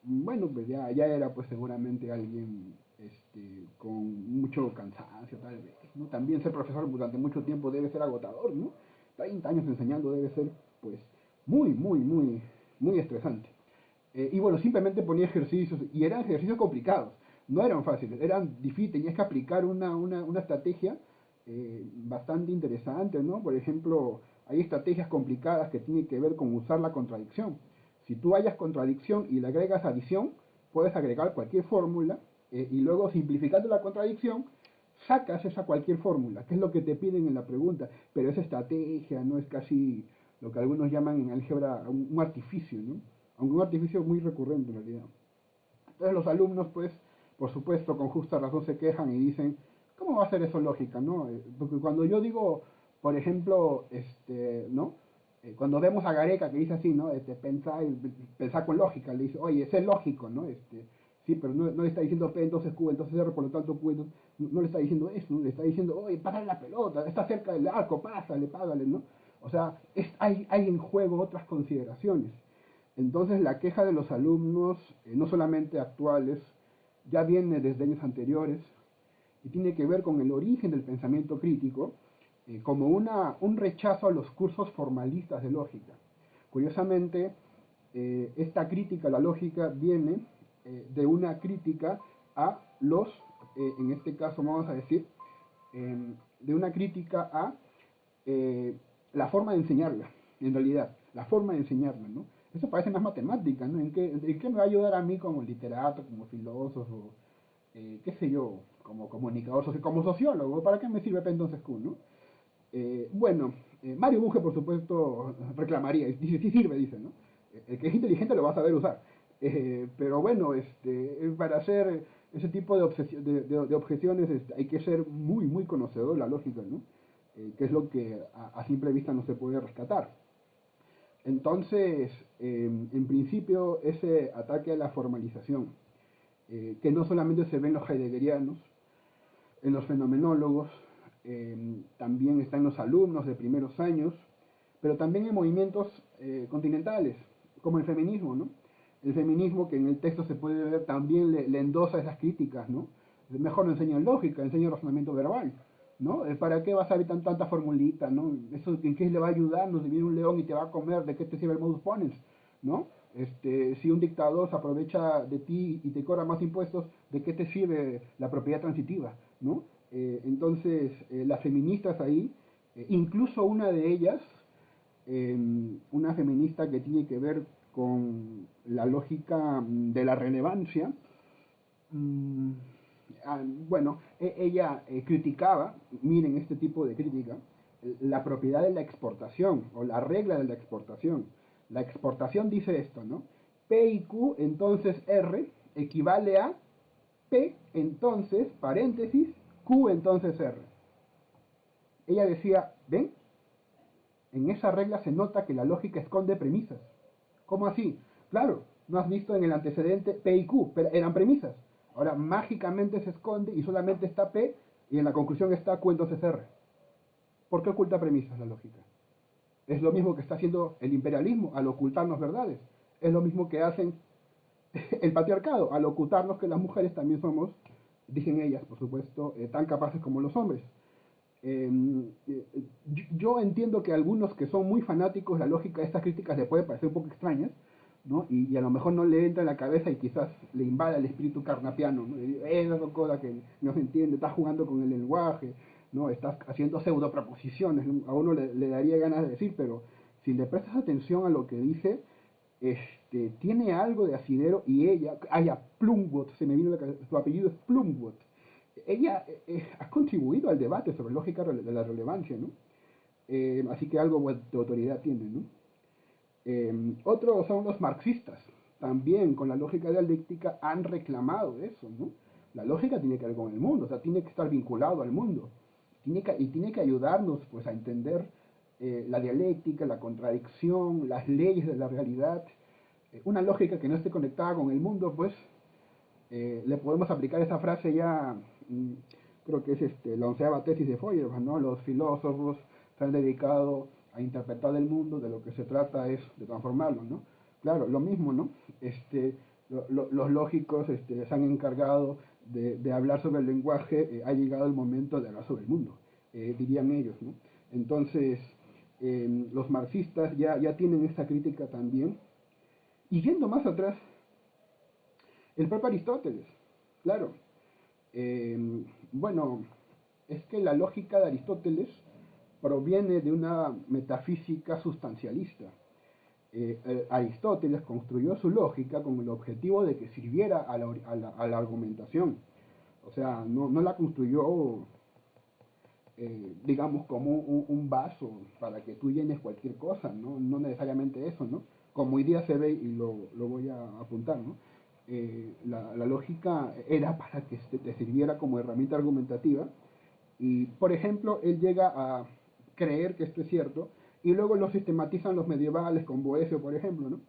Bueno, pues ya era pues seguramente alguien con mucho cansancio tal vez, ¿no? También ser profesor durante mucho tiempo debe ser agotador, ¿no? 30 años enseñando debe ser pues muy estresante. Y bueno, simplemente ponía ejercicios y eran ejercicios complicados, no eran fáciles, eran difíciles, tenías que aplicar una estrategia bastante interesante, ¿no? Por ejemplo, hay estrategias complicadas que tienen que ver con usar la contradicción. Si tú hallas contradicción y le agregas adición, puedes agregar cualquier fórmula y luego simplificando la contradicción, sacas esa cualquier fórmula, que es lo que te piden en la pregunta. Pero esa estrategia no es casi lo que algunos llaman en álgebra un artificio, ¿no? Aunque un artificio muy recurrente en realidad. Entonces los alumnos, pues, por supuesto, con justa razón se quejan y dicen, ¿cómo va a ser eso lógica, no? Porque cuando yo digo, por ejemplo, ¿no? Cuando vemos a Gareca que dice así, ¿no? Pensar con lógica, le dice, oye, ese es lógico, ¿no? Sí, pero no le está diciendo P, entonces Q, entonces R, por lo tanto Q, no le está diciendo eso, ¿no? Le está diciendo, oye, pásale la pelota, está cerca del arco, págale, ¿no? O sea, hay en juego otras consideraciones. Entonces la queja de los alumnos, no solamente actuales, ya viene desde años anteriores y tiene que ver con el origen del pensamiento crítico como un rechazo a los cursos formalistas de lógica. Curiosamente, esta crítica a la lógica viene de una crítica a los, en este caso vamos a decir, de una crítica a la forma de enseñarla, en realidad, la forma de enseñarla, ¿no? Eso parece más matemática, ¿no? En qué me va a ayudar a mí como literato, como filósofo, qué sé yo, como comunicador, como sociólogo? ¿Para qué me sirve P entonces Q, no? Bueno, Mario Bunge, por supuesto, reclamaría, dice, sí sirve, dice, ¿no? El que es inteligente lo va a saber usar. Pero bueno, para hacer ese tipo de objeciones hay que ser muy, muy conocedor de la lógica, ¿no? Que es lo que a simple vista no se puede rescatar. Entonces, en principio, ese ataque a la formalización, que no solamente se ve en los heideggerianos, en los fenomenólogos, también está en los alumnos de primeros años, pero también en movimientos continentales, como el feminismo, ¿no? El feminismo que en el texto se puede ver también le endosa esas críticas, ¿no? Mejor no enseño lógica, enseño razonamiento verbal, ¿no? ¿Para qué vas a ver tanta formulita, ¿no? Eso en qué le va a ayudar, no? Si viene un león y te va a comer, ¿de qué te sirve el modus ponens, ¿no? Si un dictador se aprovecha de ti y te cobra más impuestos, ¿de qué te sirve la propiedad transitiva, ¿no? Entonces, las feministas ahí, incluso una de ellas, una feminista que tiene que ver con la lógica de la relevancia, mm, bueno, ella criticaba, miren este tipo de crítica, la propiedad de la exportación o la regla de la exportación. La exportación dice esto, ¿no? P y Q, entonces R, equivale a P, entonces, paréntesis, Q, entonces R. Ella decía, ¿ven? En esa regla se nota que la lógica esconde premisas. ¿Cómo así? Claro, no has visto en el antecedente P y Q, pero eran premisas. Ahora mágicamente se esconde y solamente está P y en la conclusión está Q entonces R. ¿Por qué oculta premisas la lógica? Es lo mismo que está haciendo el imperialismo al ocultarnos verdades. Es lo mismo que hacen el patriarcado al ocultarnos que las mujeres también somos, dicen ellas, por supuesto, tan capaces como los hombres. Eh, yo entiendo que a algunos que son muy fanáticos, la lógica de estas críticas les puede parecer un poco extrañas, ¿no? Y a lo mejor no le entra en la cabeza y quizás le invada el espíritu carnapiano, ¿no? Esa cosa que no se entiende, estás jugando con el lenguaje, ¿no? Estás haciendo pseudo proposiciones, ¿no? A uno le daría ganas de decir, pero si le prestas atención a lo que dice, tiene algo de asidero y ella, Plumwood, se me vino la cabeza, su apellido es Plumwood, ella ha contribuido al debate sobre lógica de la relevancia, ¿no? Así que algo de autoridad tiene, ¿no? Otros son los marxistas, también con la lógica dialéctica han reclamado eso, ¿no? La lógica tiene que ver con el mundo, o sea, tiene que estar vinculado al mundo, tiene que ayudarnos pues a entender la dialéctica, la contradicción, las leyes de la realidad. Una lógica que no esté conectada con el mundo, pues le podemos aplicar esa frase ya, creo que es la 11ª tesis de Feuerbach, ¿no? Los filósofos se han dedicado a interpretar el mundo, de lo que se trata es de transformarlo, ¿no? Claro, lo mismo, ¿no? Los lógicos se han encargado de hablar sobre el lenguaje, ha llegado el momento de hablar sobre el mundo, dirían ellos, ¿no? Entonces, los marxistas ya tienen esta crítica también. Y yendo más atrás, el propio Aristóteles, claro. Bueno, es que la lógica de Aristóteles proviene de una metafísica sustancialista. Aristóteles construyó su lógica con el objetivo de que sirviera a la argumentación. O sea, no la construyó, digamos, como un vaso para que tú llenes cualquier cosa, ¿no? No necesariamente eso, ¿no? Como hoy día se ve, y lo voy a apuntar, ¿no? La lógica era para que te sirviera como herramienta argumentativa. Y, por ejemplo, él llega a creer que esto es cierto, y luego lo sistematizan los medievales con Boecio, por ejemplo, ¿no?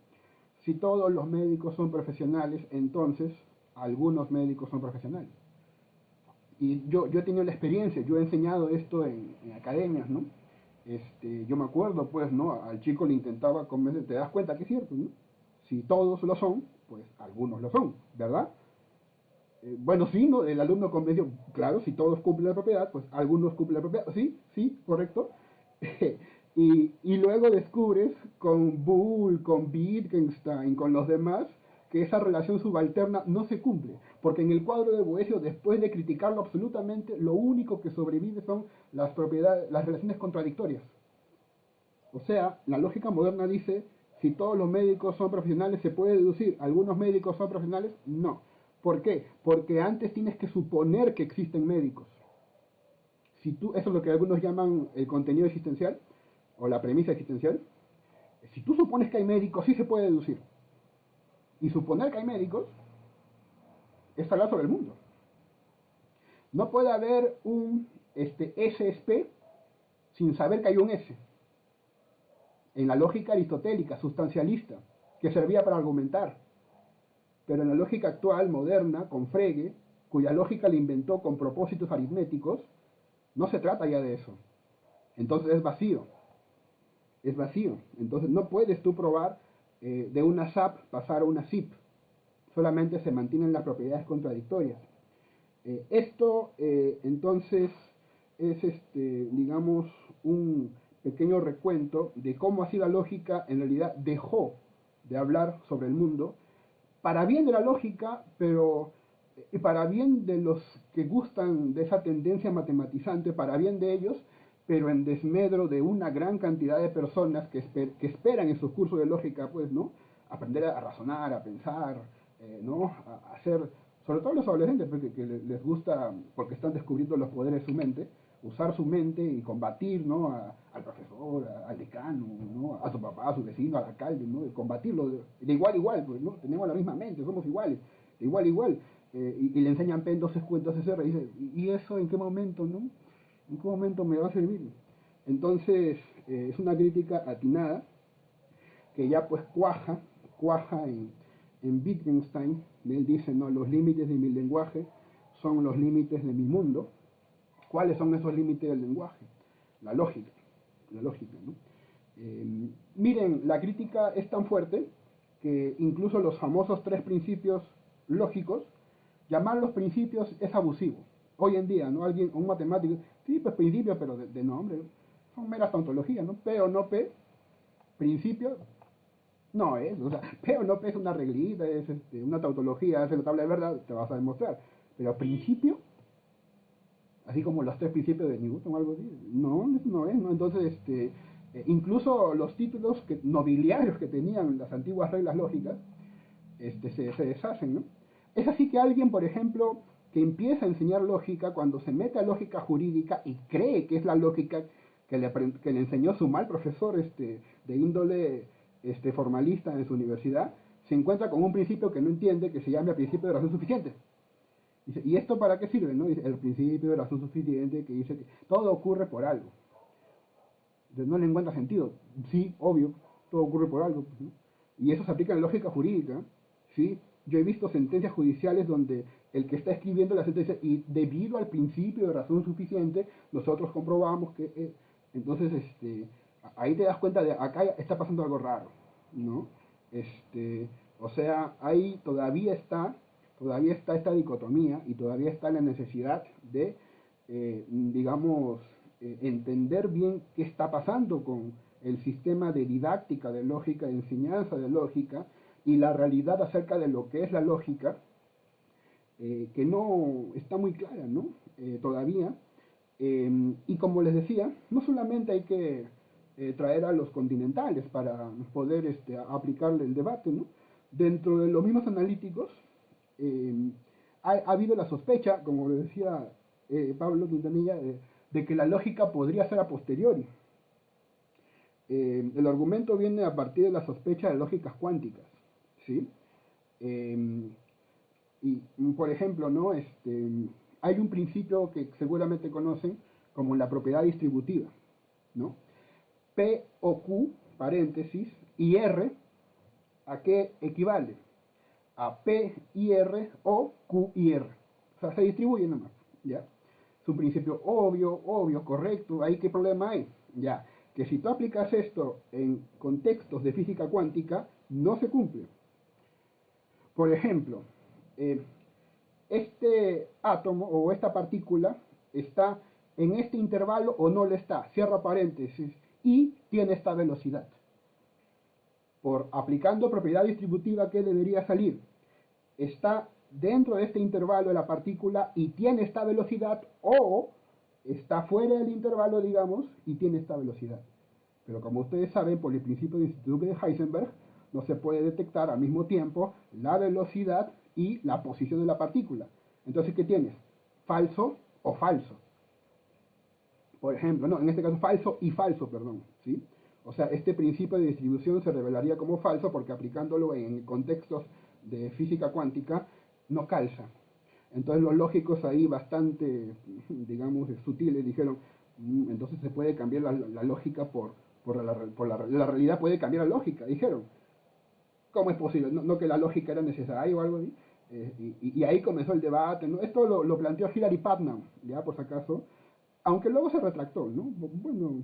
Si todos los médicos son profesionales, entonces algunos médicos son profesionales. Y yo he tenido la experiencia, yo he enseñado esto en academias, ¿no? Yo me acuerdo, pues, ¿no? Al chico le intentaba convencer, te das cuenta que es cierto, ¿no? Si todos lo son, pues algunos lo son, ¿verdad? Bueno, sí, ¿no? El alumno convenció, claro, si todos cumplen la propiedad, pues algunos cumplen la propiedad, sí, correcto. Y luego descubres con Boole, con Wittgenstein, con los demás, que esa relación subalterna no se cumple, porque en el cuadro de Boecio, después de criticarlo absolutamente, lo único que sobrevive son las propiedades, las relaciones contradictorias. O sea, la lógica moderna dice Si todos los médicos son profesionales, ¿se puede deducir? ¿Algunos médicos son profesionales? No. ¿Por qué? Porque antes tienes que suponer que existen médicos. Si tú, eso es lo que algunos llaman el contenido existencial, o la premisa existencial. Si tú supones que hay médicos, sí se puede deducir. Y suponer que hay médicos es hablar sobre el mundo. No puede haber un SSP sin saber que hay un S. En la lógica aristotélica, sustancialista, que servía para argumentar. Pero en la lógica actual, moderna, con Frege, cuya lógica la inventó con propósitos aritméticos, no se trata ya de eso. Entonces es vacío. Es vacío. Entonces no puedes tú probar de una SAP pasar a una SIP. Solamente se mantienen las propiedades contradictorias. Esto entonces es, digamos, un pequeño recuento de cómo así la lógica en realidad dejó de hablar sobre el mundo, para bien de la lógica, pero para bien de los que gustan de esa tendencia matematizante, para bien de ellos, pero en desmedro de una gran cantidad de personas que esperan en sus cursos de lógica, pues, ¿no? Aprender a razonar, a pensar, ¿no? A hacer, sobre todo los adolescentes, porque que les gusta, porque están descubriendo los poderes de su mente, usar su mente y combatir, ¿no? Al profesor, al decano, ¿no? A su papá, a su vecino, al alcalde, ¿no? Combatirlo de igual a igual, pues, ¿no? Tenemos la misma mente, somos iguales, de igual a igual. Y le enseñan P2 cuentos SR y dice, ¿y eso en qué momento, no? ¿En qué momento me va a servir? Entonces, es una crítica atinada que ya pues cuaja en Wittgenstein. Él dice, no, los límites de mi lenguaje son los límites de mi mundo. ¿Cuáles son esos límites del lenguaje? La lógica, ¿no? Miren, la crítica es tan fuerte que incluso los famosos 3 principios lógicos, llamarlos principios es abusivo. Hoy en día, ¿no? Alguien, un matemático, sí, pues principios, pero de nombre, son meras tautologías, ¿no? P o no P, principio, no es, o sea, P o no P es una reglita, es una tautología, es la tabla de verdad, te vas a demostrar. Pero principio, así como los 3 principios de Newton o algo así, no es, ¿no? Entonces, incluso los títulos nobiliarios que tenían las antiguas reglas lógicas, se deshacen, ¿no? Es así que alguien, por ejemplo, que empieza a enseñar lógica, cuando se mete a lógica jurídica y cree que es la lógica que le enseñó su mal profesor de índole formalista en su universidad, se encuentra con un principio que no entiende, que se llama principio de razón suficiente. Dice, ¿y esto para qué sirve? ¿No? Dice, el principio de razón suficiente que dice que todo ocurre por algo. Entonces no le encuentra sentido. Sí, obvio, todo ocurre por algo, ¿no? Y eso se aplica en lógica jurídica, ¿sí? Yo he visto sentencias judiciales donde el que está escribiendo la sentencia, y debido al principio de razón suficiente, nosotros comprobamos que... entonces, ahí te das cuenta de, acá está pasando algo raro, ¿no? O sea, ahí todavía está esta dicotomía y todavía está la necesidad de, digamos, entender bien qué está pasando con el sistema de didáctica de lógica, de enseñanza de lógica, y la realidad acerca de lo que es la lógica, que no está muy clara, ¿no? Todavía. Y como les decía, no solamente hay que traer a los continentales para poder aplicarle el debate, ¿no? Dentro de los mismos analíticos, ha habido la sospecha, como le decía Pablo Quintanilla, de que la lógica podría ser a posteriori. El argumento viene a partir de la sospecha de lógicas cuánticas, ¿sí? Y, por ejemplo, ¿no? Hay un principio que seguramente conocen como la propiedad distributiva, ¿no? P o Q, paréntesis, y R, ¿a qué equivale? A P y R o Q y R. O sea, se distribuyen nomás, ¿ya? Es un principio obvio, correcto. ¿Ahí qué problema hay? Ya, que si tú aplicas esto en contextos de física cuántica, no se cumple. Por ejemplo, este átomo o esta partícula está en este intervalo o no lo está, cierra paréntesis, y tiene esta velocidad. Por aplicando propiedad distributiva, ¿qué debería salir? Está dentro de este intervalo de la partícula y tiene esta velocidad, o está fuera del intervalo, digamos, y tiene esta velocidad. Pero como ustedes saben, por el principio de Instituto de Heisenberg, no se puede detectar al mismo tiempo la velocidad y la posición de la partícula. Entonces, ¿qué tienes? Falso o falso. Por ejemplo, no, en este caso falso y falso, perdón, ¿sí? O sea, este principio de distribución se revelaría como falso porque aplicándolo en contextos de física cuántica no calza. Entonces los lógicos ahí bastante, digamos, sutiles dijeron, entonces se puede cambiar la lógica la realidad puede cambiar la lógica, dijeron. ¿Cómo es posible? No que la lógica era necesaria o algo así. Y ahí comenzó el debate, ¿no? Esto lo planteó Hilary Putnam, ya por si acaso, aunque luego se retractó, ¿no? Bueno,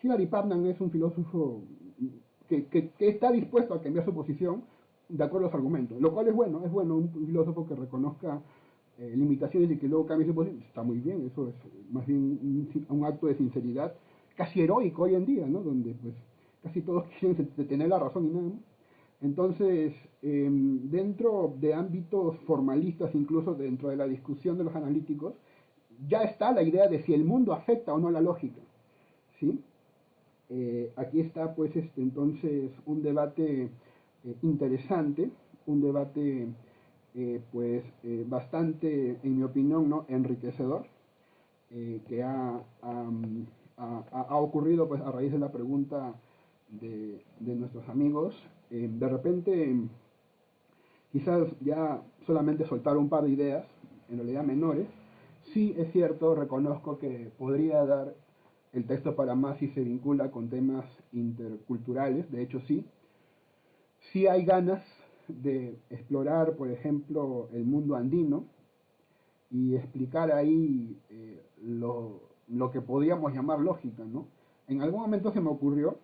Hilary Putnam es un filósofo que está dispuesto a cambiar su posición de acuerdo a los argumentos, lo cual es bueno un filósofo que reconozca limitaciones y que luego cambie su posición, está muy bien, eso es más bien un acto de sinceridad casi heroico hoy en día, ¿no? Donde pues casi todos quieren tener la razón y nada más. Entonces, dentro de ámbitos formalistas, incluso dentro de la discusión de los analíticos, ya está la idea de si el mundo afecta o no la lógica, ¿sí? Aquí está, pues, entonces, un debate interesante, un debate, bastante, en mi opinión, ¿no? Enriquecedor, que ha ocurrido, pues, a raíz de la pregunta de nuestros amigos. De repente, quizás ya solamente soltar un par de ideas, en realidad menores. Sí, es cierto, reconozco que podría dar el texto para más si se vincula con temas interculturales, de hecho sí. Sí hay ganas de explorar, por ejemplo, el mundo andino y explicar ahí lo que podríamos llamar lógica, ¿no? En algún momento se me ocurrió,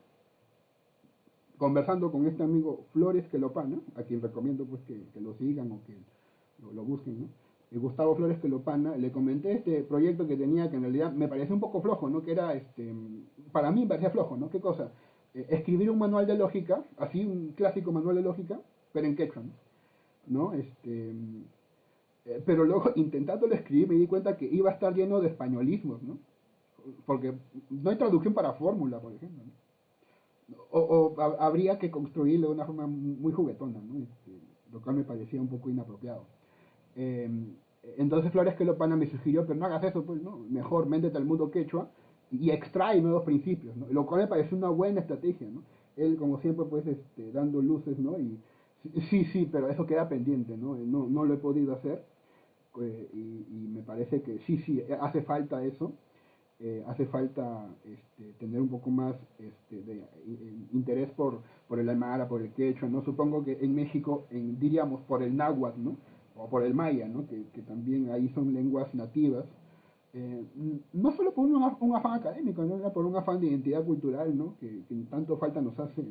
conversando con este amigo Flores Quelopana, a quien recomiendo pues que lo sigan o que lo busquen, ¿no? Gustavo Flores Quelopana, le comenté este proyecto que tenía que en realidad me parecía un poco flojo, ¿no? Que era, para mí me parecía flojo, ¿no? ¿Qué cosa? Escribir un manual de lógica, así un clásico manual de lógica, pero en quechua, ¿no? Pero luego intentándolo escribir me di cuenta que iba a estar lleno de españolismos, ¿no? Porque no hay traducción para fórmula, por ejemplo, ¿no? Habría que construirlo de una forma muy juguetona, ¿no? Lo cual me parecía un poco inapropiado. Eh, entonces Flores Quelopana me sugirió, pero no hagas eso, pues, ¿no? Mejor métete al mundo quechua y extrae nuevos principios, ¿no? Lo cual me parece una buena estrategia, ¿no? Él, como siempre, pues, dando luces, ¿no? Y sí, pero eso queda pendiente, ¿no? No lo he podido hacer, y me parece que sí, hace falta eso. Hace falta tener un poco más de interés por el aymara, por el quechua, ¿no? Supongo que en México, diríamos, por el náhuatl, ¿no? O por el maya, ¿no? Que también ahí son lenguas nativas. No solo por un afán académico, ¿no? Por un afán de identidad cultural, ¿no? Que tanto falta nos hace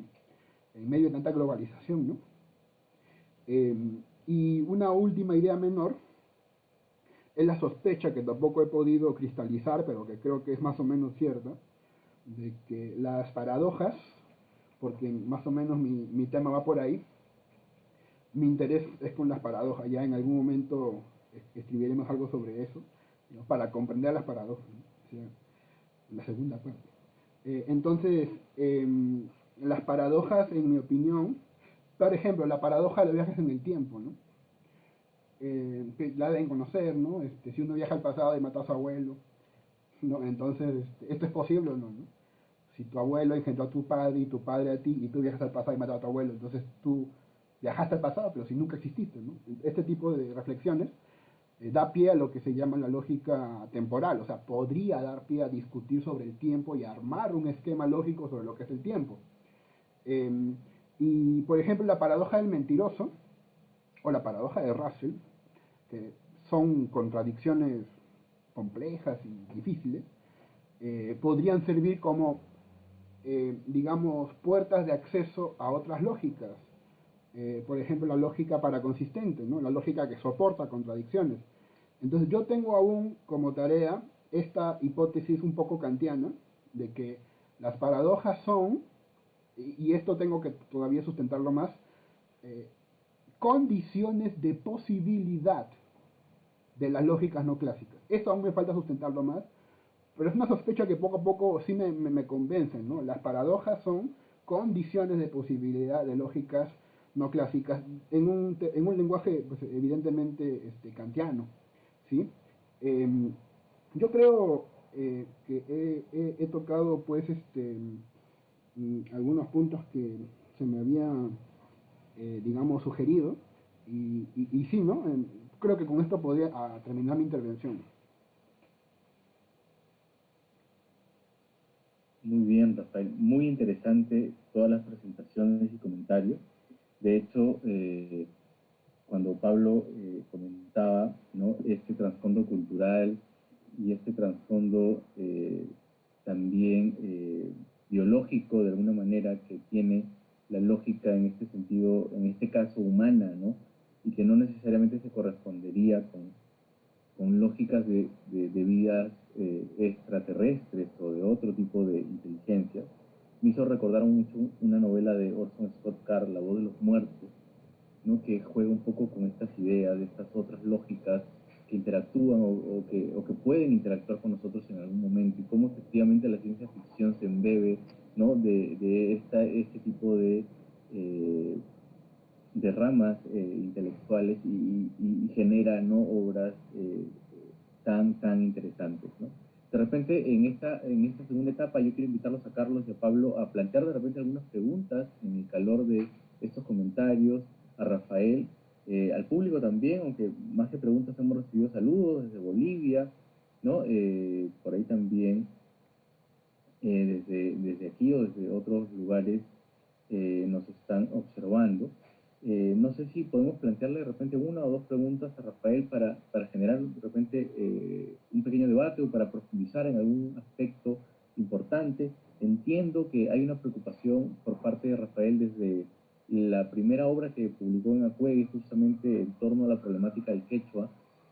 en medio de tanta globalización, ¿no? Y una última idea menor es la sospecha que tampoco he podido cristalizar, pero que creo que es más o menos cierta, de que las paradojas, porque más o menos mi tema va por ahí, mi interés es con las paradojas, ya en algún momento escribiremos algo sobre eso, ¿no? Para comprender las paradojas, ¿no? O sea, la segunda parte. Entonces, las paradojas, en mi opinión, por ejemplo, la paradoja de viajes en el tiempo, ¿no? Que la deben conocer, ¿no? Si uno viaja al pasado y mata a su abuelo, ¿no? Entonces, ¿esto es posible o no, no? Si tu abuelo engendró a tu padre y tu padre a ti y tú viajas al pasado y matas a tu abuelo, entonces tú viajaste al pasado, pero si nunca exististe, ¿no? Este tipo de reflexiones da pie a lo que se llama la lógica temporal, o sea, podría dar pie a discutir sobre el tiempo y armar un esquema lógico sobre lo que es el tiempo. Y, por ejemplo, la paradoja del mentiroso, o la paradoja de Russell, que son contradicciones complejas y difíciles, podrían servir como, digamos, puertas de acceso a otras lógicas. Por ejemplo, la lógica paraconsistente, ¿no? La lógica que soporta contradicciones. Entonces yo tengo aún como tarea esta hipótesis un poco kantiana, de que las paradojas son, y esto tengo que todavía sustentarlo más, eh, condiciones de posibilidad de las lógicas no clásicas. Esto aún me falta sustentarlo más, pero es una sospecha que poco a poco sí me convencen, ¿no? Las paradojas son condiciones de posibilidad de lógicas no clásicas en un lenguaje pues, evidentemente kantiano, ¿sí? Em, yo creo que he tocado pues algunos puntos que se me habían digamos sugerido y sí, ¿no? Creo que con esto podría terminar mi intervención. Muy bien, Rafael. Muy interesante todas las presentaciones y comentarios. De hecho, cuando Pablo comentaba, ¿no?, este trasfondo cultural y este trasfondo también biológico, de alguna manera, que tiene la lógica en este sentido, en este caso humana, ¿no?, y que no necesariamente se correspondería con lógicas de vidas extraterrestres o de otro tipo de inteligencia, me hizo recordar mucho una novela de Orson Scott Card, La voz de los muertos, ¿no?, que juega un poco con estas ideas, de estas otras lógicas que interactúan o que pueden interactuar con nosotros en algún momento, y cómo efectivamente la ciencia ficción se embebe, ¿no?, de este tipo eh, de ramas intelectuales y genera, ¿no?, obras tan interesantes, ¿no? De repente, en esta segunda etapa, yo quiero invitarlos a Carlos y a Pablo a plantear de repente algunas preguntas en el calor de estos comentarios, a Rafael, al público también, aunque más que preguntas hemos recibido saludos desde Bolivia, ¿no? Por ahí también, desde aquí o desde otros lugares nos están observando. No sé si podemos plantearle de repente una o dos preguntas a Rafael para generar de repente un pequeño debate o para profundizar en algún aspecto importante. Entiendo que hay una preocupación por parte de Rafael desde la primera obra que publicó en Acuegue, justamente en torno a la problemática del quechua,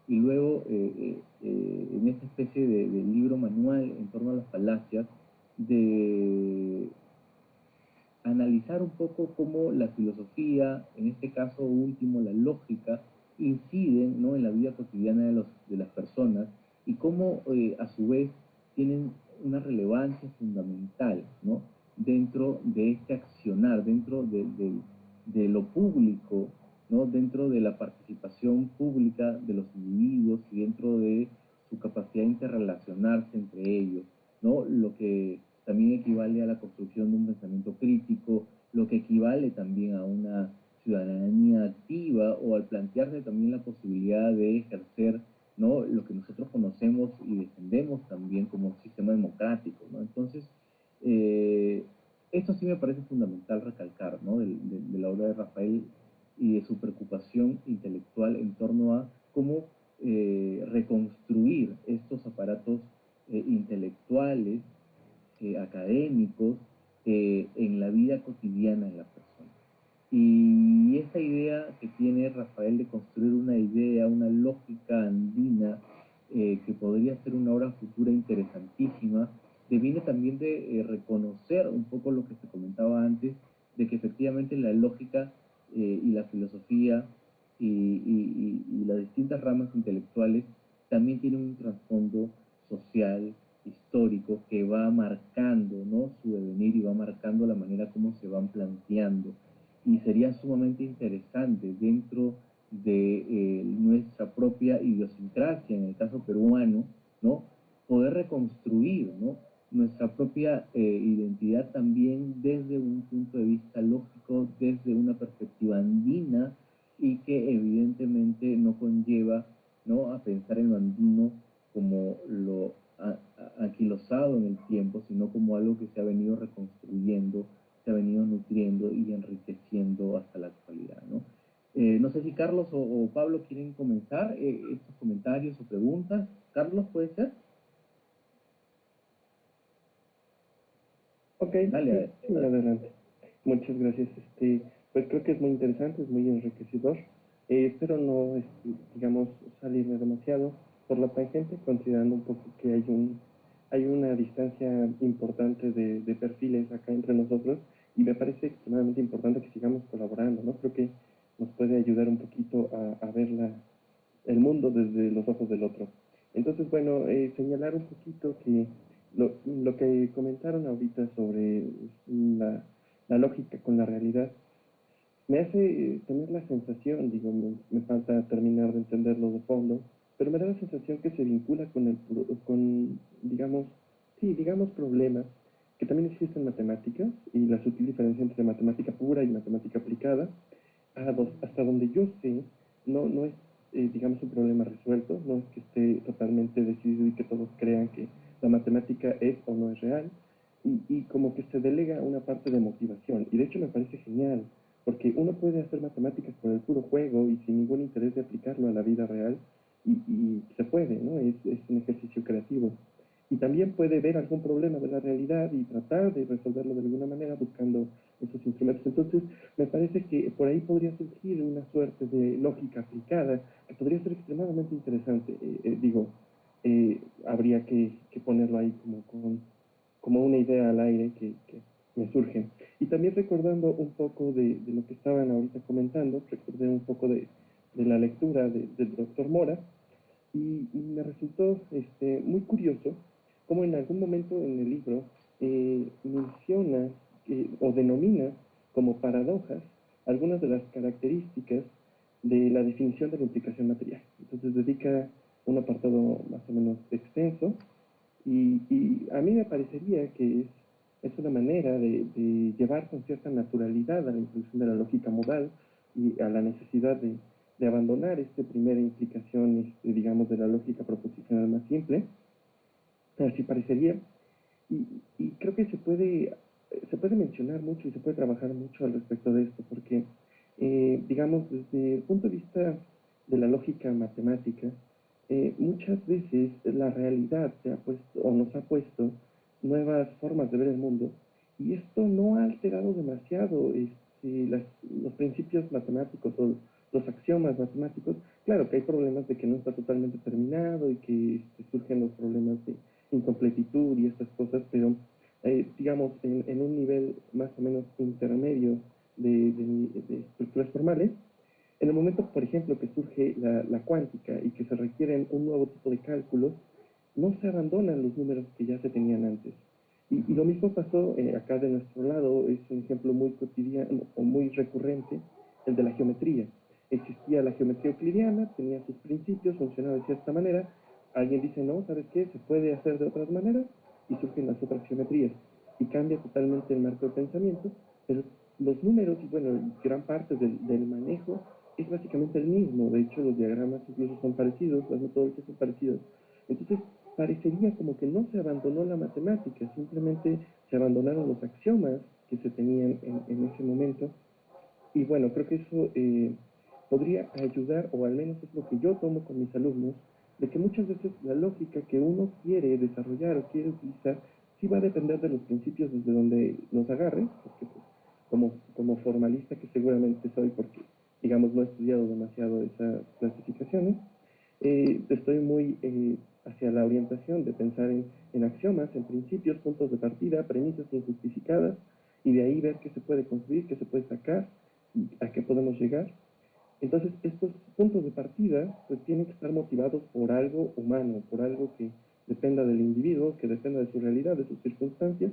y luego en esta especie de libro manual en torno a las falacias, de analizar un poco cómo la filosofía, en este caso último la lógica, inciden, ¿no?, en la vida cotidiana de las personas, y cómo a su vez tienen una relevancia fundamental, ¿no?, dentro de este accionar, dentro de lo público, ¿no?, dentro de la participación pública de los individuos y dentro de su capacidad de interrelacionarse entre ellos, ¿no?, lo que también equivale a la construcción de un pensamiento crítico, lo que equivale también a una ciudadanía activa, o al plantearse también la posibilidad de ejercer, ¿no?, lo que nosotros conocemos y defendemos también como un sistema democrático, ¿no? Entonces, esto sí me parece fundamental recalcar, ¿no?, de la obra de Rafael y de su preocupación intelectual en torno a cómo reconstruir estos aparatos intelectuales, académicos, en la vida cotidiana de la persona. Y esa idea que tiene Rafael de construir una idea, una lógica andina, que podría ser una obra futura interesantísima, deviene también de reconocer un poco lo que se comentaba antes, de que efectivamente la lógica y la filosofía y las distintas ramas intelectuales también tienen un trasfondo social, histórico, que va marcando, ¿no?, su devenir y va marcando la manera como se van planteando. Y sería sumamente interesante dentro de nuestra propia idiosincrasia, en el caso peruano, ¿no?, poder reconstruir, ¿no?, nuestra propia identidad también desde un punto de vista lógico, desde una perspectiva andina, y que evidentemente no conlleva, ¿no?, a pensar en lo andino como lo anquilosado en el tiempo, sino como algo que se ha venido reconstruyendo, se ha venido nutriendo y enriqueciendo hasta la actualidad, ¿no? No sé si Carlos o Pablo quieren comenzar estos comentarios o preguntas. Carlos, ¿puede ser? Ok, Dale, sí, adelante. Muchas gracias. Pues creo que es muy interesante, es muy enriquecedor. Espero no, digamos, salirme demasiado por la tangente, considerando un poco que hay una distancia importante de perfiles acá entre nosotros, y me parece extremadamente importante que sigamos colaborando, ¿no? Creo que nos puede ayudar un poquito a ver el mundo desde los ojos del otro. Entonces, bueno, señalar un poquito que lo que comentaron ahorita sobre la lógica con la realidad me hace tener la sensación, digo, me falta terminar de entenderlo de fondo, pero me da la sensación que se vincula con digamos, sí, digamos problemas que también existen en matemáticas y la sutil diferencia entre matemática pura y matemática aplicada, hasta donde yo sé, no es, digamos, un problema resuelto, no es que esté totalmente decidido y que todos crean que la matemática es o no es real, y como que se delega una parte de motivación, y de hecho me parece genial, porque uno puede hacer matemáticas por el puro juego y sin ningún interés de aplicarlo a la vida real, y se puede, ¿no? Es un ejercicio creativo. Y también puede ver algún problema de la realidad y tratar de resolverlo de alguna manera buscando esos instrumentos. Entonces, me parece que por ahí podría surgir una suerte de lógica aplicada que podría ser extremadamente interesante. Digo, habría que ponerlo ahí como una idea al aire que me surge. Y también recordando un poco de lo que estaban ahorita comentando, recordé un poco de la lectura del doctor Mora, y me resultó muy curioso cómo en algún momento en el libro menciona o denomina como paradojas algunas de las características de la definición de la implicación material. Entonces dedica un apartado más o menos extenso y a mí me parecería que es una manera de llevar con cierta naturalidad a la inclusión de la lógica modal y a la necesidad de abandonar esta primera implicación, digamos, de la lógica proposicional más simple. Así parecería. Y creo que se puede mencionar mucho y se puede trabajar mucho al respecto de esto, porque, digamos, desde el punto de vista de la lógica matemática, muchas veces la realidad se ha puesto o nos ha puesto nuevas formas de ver el mundo, y esto no ha alterado demasiado los principios matemáticos o los axiomas matemáticos. Claro que hay problemas de que no está totalmente terminado y que surgen los problemas de incompletitud y estas cosas, pero digamos, en un nivel más o menos intermedio de estructuras formales, en el momento, por ejemplo, que surge la cuántica y que se requieren un nuevo tipo de cálculos, no se abandonan los números que ya se tenían antes. Y lo mismo pasó acá de nuestro lado, es un ejemplo muy cotidiano o muy recurrente, el de la geometría. Existía la geometría euclidiana, tenía sus principios, funcionaba de cierta manera. Alguien dice, no, ¿sabes qué? Se puede hacer de otras maneras, y surgen las otras geometrías. Y cambia totalmente el marco de pensamiento, pero los números y, bueno, gran parte del manejo es básicamente el mismo. De hecho, los diagramas incluso son parecidos, las metodologías son parecidas. Entonces, parecería como que no se abandonó la matemática, simplemente se abandonaron los axiomas que se tenían en ese momento. Y bueno, creo que eso podría ayudar, o al menos es lo que yo tomo con mis alumnos, de que muchas veces la lógica que uno quiere desarrollar o quiere utilizar sí va a depender de los principios desde donde los agarre, porque pues, como formalista que seguramente soy, porque digamos no he estudiado demasiado esas clasificaciones, estoy muy hacia la orientación de pensar en axiomas, en principios, puntos de partida, premisas injustificadas, y de ahí ver qué se puede construir, qué se puede sacar, y a qué podemos llegar. Entonces, estos puntos de partida pues tienen que estar motivados por algo humano, por algo que dependa del individuo, que dependa de su realidad, de sus circunstancias,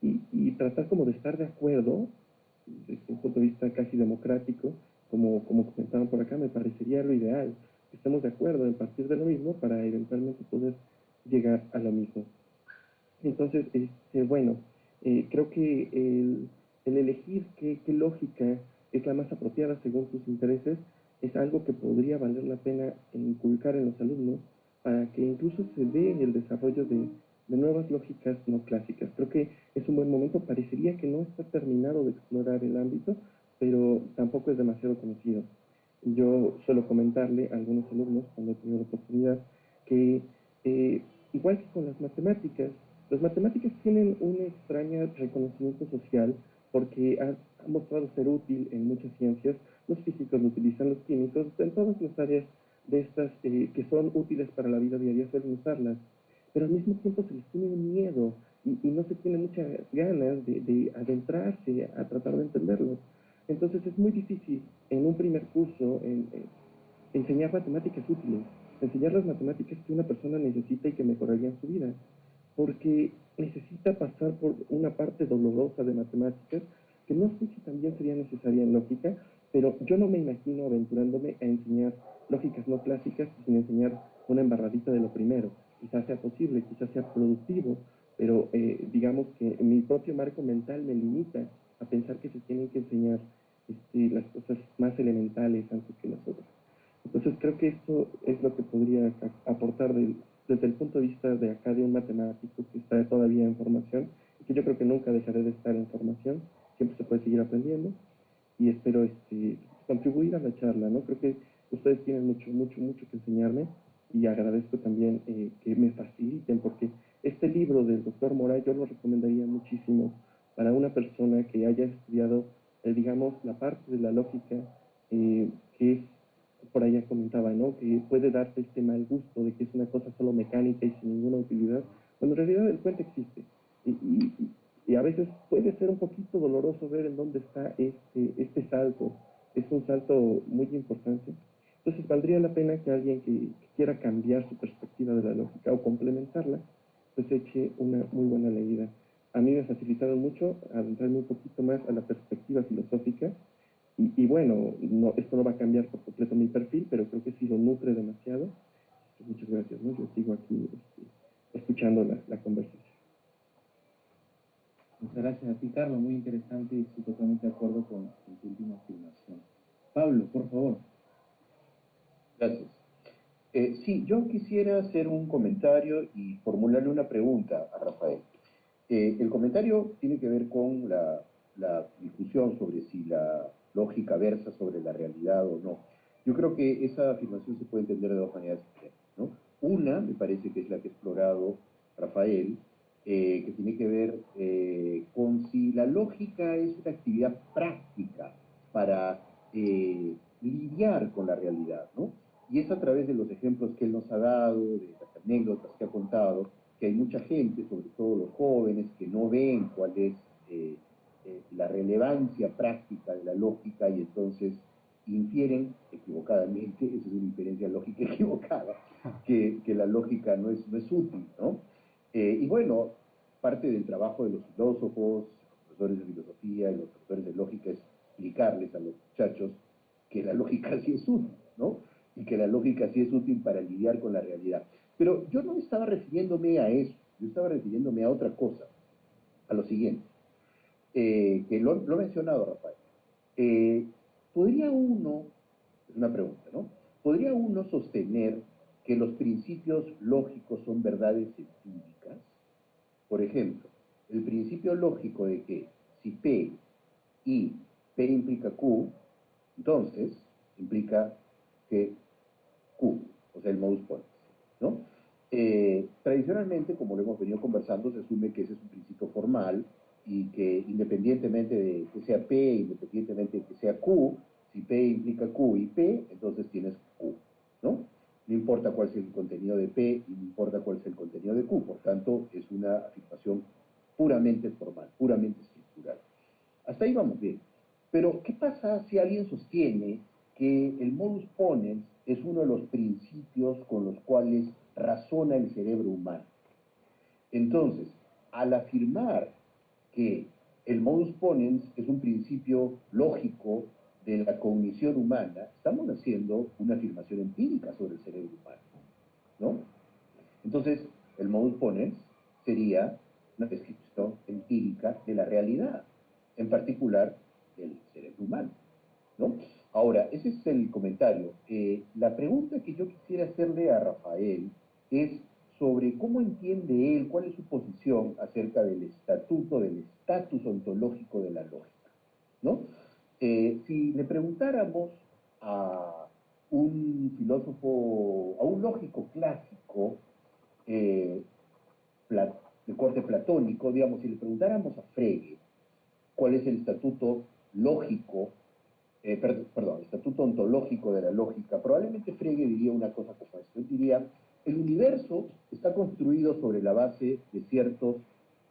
y tratar como de estar de acuerdo, desde un punto de vista casi democrático, como comentaban por acá, me parecería lo ideal, que estemos de acuerdo en partir de lo mismo para eventualmente poder llegar a lo mismo. Entonces, bueno, creo que el elegir qué lógica es la más apropiada según sus intereses es algo que podría valer la pena inculcar en los alumnos para que incluso se dé el desarrollo de nuevas lógicas no clásicas. Creo que es un buen momento, parecería que no está terminado de explorar el ámbito, pero tampoco es demasiado conocido. Yo suelo comentarle a algunos alumnos, cuando he tenido la oportunidad, que igual que con las matemáticas tienen un extraño reconocimiento social porque ha mostrado ser útil en muchas ciencias. Los físicos lo utilizan, los químicos, en todas las áreas de estas que son útiles para la vida diaria suelen usarlas, pero al mismo tiempo se les tiene un miedo y no se tiene muchas ganas de adentrarse a tratar de entenderlo. Entonces es muy difícil en un primer curso enseñar matemáticas útiles. enseñar las matemáticas que una persona necesita y que mejorarían su vida, porque necesita pasar por una parte dolorosa de matemáticas, que no sé si también sería necesaria en lógica, pero yo no me imagino aventurándome a enseñar lógicas no clásicas sin enseñar una embarradita de lo primero. Quizás sea posible, quizás sea productivo, pero digamos que mi propio marco mental me limita a pensar que se tienen que enseñar las cosas más elementales antes que las otras. Entonces creo que esto es lo que podría aportar desde el punto de vista de acá de un matemático que está todavía en formación, y que yo creo que nunca dejaré de estar en formación, siempre se puede seguir aprendiendo, y espero contribuir a la charla, ¿no? Creo que ustedes tienen mucho que enseñarme, y agradezco también que me faciliten, porque este libro del doctor Mora yo lo recomendaría muchísimo para una persona que haya estudiado, digamos, la parte de la lógica, que es, por allá comentaba, ¿no? Que puede darse este mal gusto de que es una cosa solo mecánica y sin ninguna utilidad, cuando en realidad el cuento existe. Y, y, y a veces puede ser un poquito doloroso ver en dónde está este salto. Es un salto muy importante. Entonces valdría la pena que alguien que quiera cambiar su perspectiva de la lógica o complementarla, pues eche una muy buena leída. A mí me facilitaron mucho adentrarme un poquito más a la perspectiva filosófica, y bueno, no, esto no va a cambiar por completo mi perfil, pero creo que sí lo nutre demasiado. Muchas gracias, ¿no? Yo sigo aquí escuchando la conversación. Muchas gracias a ti, Carlos. Muy interesante y estoy totalmente de acuerdo con tu última afirmación. Pablo, por favor. Gracias. Sí, yo quisiera hacer un comentario y formularle una pregunta a Rafael. El comentario tiene que ver con la discusión sobre si la lógica versa sobre la realidad o no. Yo creo que esa afirmación se puede entender de dos maneras diferentes, ¿no? Una, me parece que es la que ha explorado Rafael, que tiene que ver con si la lógica es una actividad práctica para lidiar con la realidad, ¿no? Y es a través de los ejemplos que él nos ha dado, de las anécdotas que ha contado, que hay mucha gente, sobre todo los jóvenes, que no ven cuál es la relevancia práctica de la lógica y entonces infieren equivocadamente, esa es una inferencia lógica equivocada, que la lógica no es útil, ¿no? Y bueno, parte del trabajo de los filósofos, los profesores de filosofía y los profesores de lógica es explicarles a los muchachos que la lógica sí es útil, ¿no? Y que la lógica sí es útil para lidiar con la realidad. Pero yo no estaba refiriéndome a eso, yo estaba refiriéndome a otra cosa, a lo siguiente, que lo he mencionado, Rafael. ¿Podría uno, es una pregunta, ¿no? ¿Podría uno sostener que los principios lógicos son verdades empíricas? Por ejemplo, el principio lógico de que si P y P implica Q, entonces implica que Q, o sea, el modus ponens, ¿no? Tradicionalmente, como lo hemos venido conversando, se asume que ese es un principio formal y que independientemente de que sea P, independientemente de que sea Q, si P implica Q y P, entonces tienes Q, ¿no? No importa cuál sea el contenido de P y no importa cuál sea el contenido de Q, por tanto, es una afirmación puramente formal, puramente estructural. Hasta ahí vamos bien. Pero, ¿qué pasa si alguien sostiene que el modus ponens es uno de los principios con los cuales razona el cerebro humano? Entonces, al afirmar que el modus ponens es un principio lógico de la cognición humana, estamos haciendo una afirmación empírica sobre el cerebro humano, ¿no? Entonces, el modus ponens sería una descripción empírica de la realidad, en particular del cerebro humano, ¿no? Ahora, ese es el comentario. La pregunta que yo quisiera hacerle a Rafael es sobre cómo entiende él, cuál es su posición acerca del estatuto, del estatus ontológico de la lógica, ¿no? Si le preguntáramos a un filósofo, a un lógico clásico, eh, de corte platónico, digamos, si le preguntáramos a Frege cuál es el estatuto lógico, perdón, el estatuto ontológico de la lógica, probablemente Frege diría una cosa como esto. Él diría, el universo está construido sobre la base de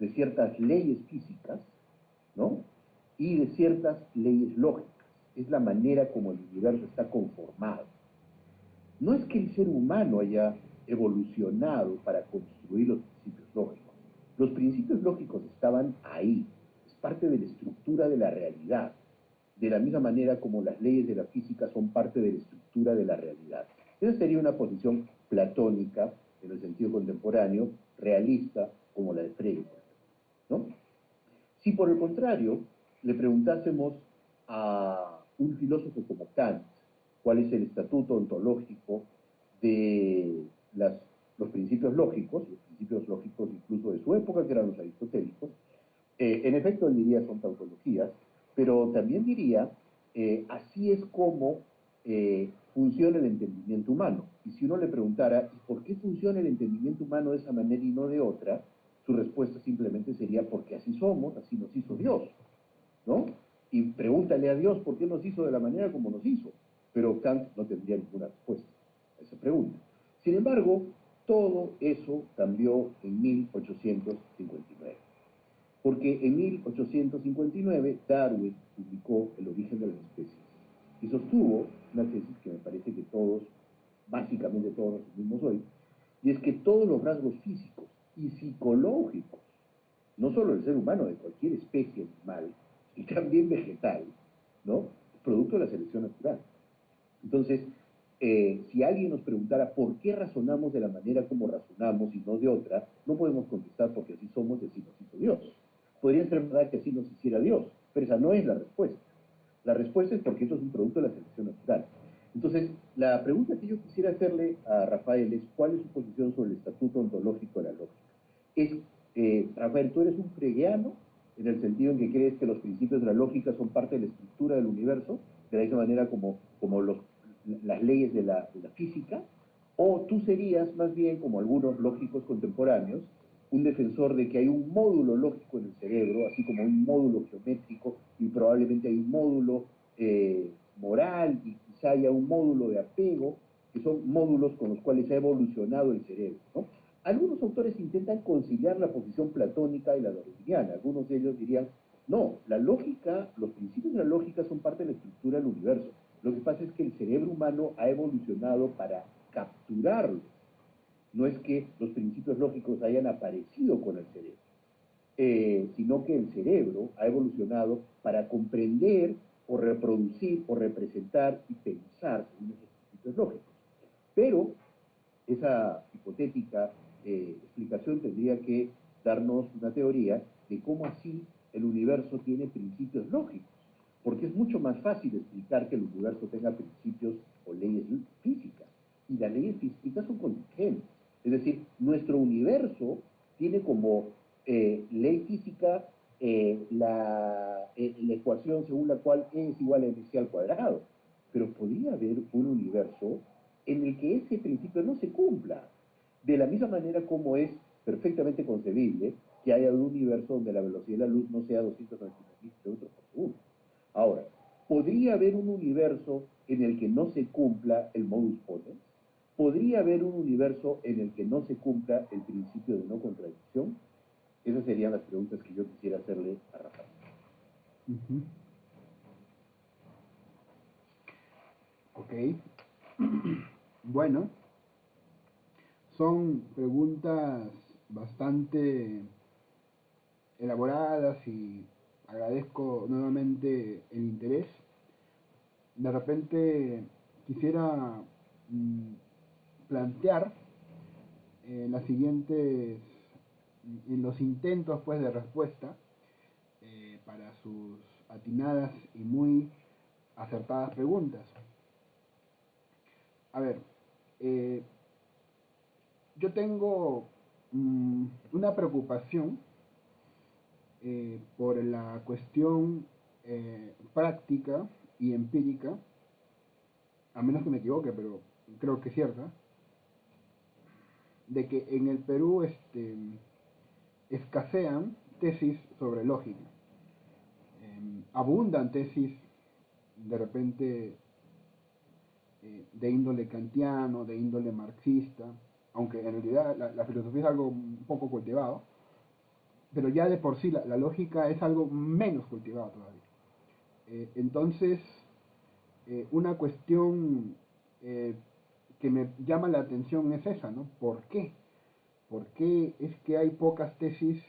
ciertas leyes físicas, ¿no? Y de ciertas leyes lógicas. Es la manera como el universo está conformado. no es que el ser humano haya evolucionado para construir los principios lógicos. Los principios lógicos estaban ahí, es parte de la estructura de la realidad, de la misma manera como las leyes de la física son parte de la estructura de la realidad. Esa sería una posición platónica, en el sentido contemporáneo, realista, como la de Frege, ¿no? Si por el contrario le preguntásemos a un filósofo como Kant cuál es el estatuto ontológico de los principios lógicos incluso de su época, que eran los aristotélicos, en efecto él diría son tautologías, pero también diría, así es como funciona el entendimiento humano. Y si uno le preguntara, ¿y por qué funciona el entendimiento humano de esa manera y no de otra? Su respuesta simplemente sería, porque así somos, así nos hizo Dios, ¿no? Y pregúntale a Dios por qué nos hizo de la manera como nos hizo. Pero Kant no tendría ninguna respuesta a esa pregunta. Sin embargo, todo eso cambió en 1859. Porque en 1859 Darwin publicó El origen de las especies y sostuvo una tesis que me parece que todos, básicamente todos nos asumimos hoy, y es que todos los rasgos físicos y psicológicos, no solo del ser humano, de cualquier especie animal y también vegetal, ¿no? Es producto de la selección natural. Entonces, si alguien nos preguntara por qué razonamos de la manera como razonamos y no de otra, no podemos contestar porque así somos y así nos hizo Dios. Podría ser verdad que así nos hiciera Dios, pero esa no es la respuesta. La respuesta es porque eso es un producto de la selección natural. Entonces, la pregunta que yo quisiera hacerle a Rafael es, ¿cuál es su posición sobre el estatuto ontológico de la lógica? Rafael, ¿tú eres un freguiano en el sentido en que crees que los principios de la lógica son parte de la estructura del universo, de la misma manera como las leyes de la física? ¿O tú serías más bien, como algunos lógicos contemporáneos, un defensor de que hay un módulo lógico en el cerebro, así como un módulo geométrico, y probablemente hay un módulo moral, y quizá haya un módulo de apego, que son módulos con los cuales ha evolucionado el cerebro, ¿no? Algunos autores intentan conciliar la posición platónica y la darwiniana. Algunos de ellos dirían, no, la lógica, los principios de la lógica son parte de la estructura del universo. Lo que pasa es que el cerebro humano ha evolucionado para capturarlo. No es que los principios lógicos hayan aparecido con el cerebro, sino que el cerebro ha evolucionado para comprender o reproducir o representar y pensar según esos principios lógicos. Pero esa hipotética explicación tendría que darnos una teoría de cómo así el universo tiene principios lógicos, porque es mucho más fácil explicar que el universo tenga principios o leyes físicas, y las leyes físicas son contingentes. Es decir, nuestro universo tiene como ley física la ecuación según la cual E es igual a mc al cuadrado, pero podría haber un universo en el que ese principio no se cumpla, de la misma manera como es perfectamente concebible que haya un universo donde la velocidad de la luz no sea 290.000 kilómetros por segundo. Ahora, ¿podría haber un universo en el que no se cumpla el modus ponens? ¿Podría haber un universo en el que no se cumpla el principio de no contradicción? Esas serían las preguntas que yo quisiera hacerle a Rafael. Ok. Bueno, son preguntas bastante elaboradas y agradezco nuevamente el interés. De repente quisiera plantear las siguientes, en los intentos pues de respuesta para sus atinadas y muy acertadas preguntas. A ver, yo tengo una preocupación por la cuestión práctica y empírica, a menos que me equivoque, pero creo que es cierta, de que en el Perú escasean tesis sobre lógica. Abundan tesis de repente de índole kantiano, de índole marxista, aunque en realidad la filosofía es algo un poco cultivado, pero ya de por sí la lógica es algo menos cultivado todavía. Entonces, una cuestión que me llama la atención es esa, ¿no? ¿Por qué? ¿Por qué es que hay pocas tesis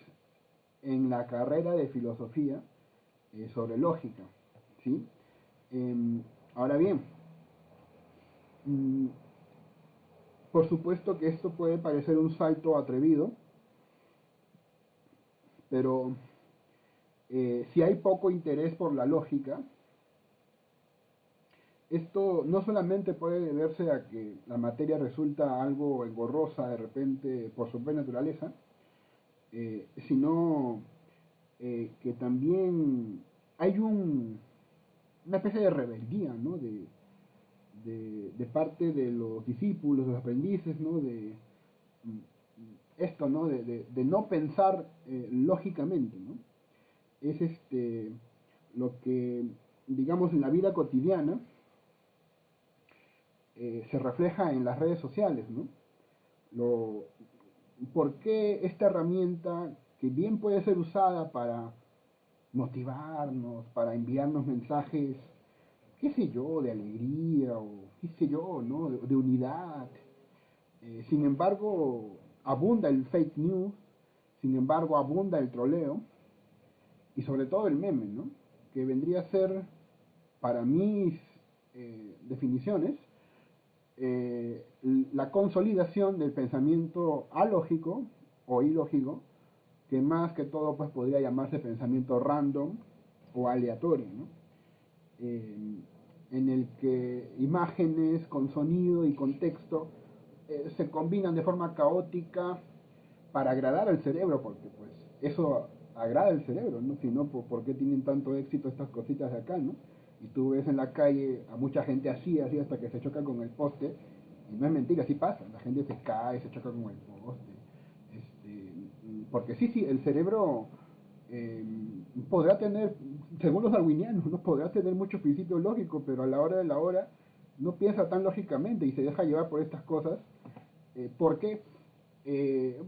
en la carrera de filosofía sobre lógica? ¿Sí? Ahora bien, mm, por supuesto que esto puede parecer un salto atrevido, pero si hay poco interés por la lógica, esto no solamente puede deberse a que la materia resulta algo engorrosa de repente por su propia naturaleza, sino que también hay una especie de rebeldía, ¿no? De parte de los discípulos, de los aprendices, ¿no? De esto, ¿no? De no pensar lógicamente, ¿no? Es lo que, digamos, en la vida cotidiana se refleja en las redes sociales, ¿no? Lo, ¿Por qué esta herramienta, que bien puede ser usada para motivarnos, para enviarnos mensajes, qué sé yo, de alegría o qué sé yo, ¿no? De unidad? Sin embargo, abunda el fake news, sin embargo, abunda el troleo y sobre todo el meme, ¿no? Que vendría a ser, para mis definiciones, la consolidación del pensamiento alógico o ilógico, que más que todo pues podría llamarse pensamiento random o aleatorio, ¿no? Eh, en el que imágenes con sonido y contexto se combinan de forma caótica para agradar al cerebro, porque pues eso agrada al cerebro, ¿no? Si no, ¿por qué tienen tanto éxito estas cositas de acá, ¿no? Y tú ves en la calle a mucha gente así hasta que se choca con el poste, y no es mentira, así pasa, la gente se cae, se choca con el poste, porque sí, el cerebro eh, podrá tener, según los darwinianos, ¿no? Podrá tener muchos principios lógicos, pero a la hora de la hora no piensa tan lógicamente y se deja llevar por estas cosas. ¿Por qué?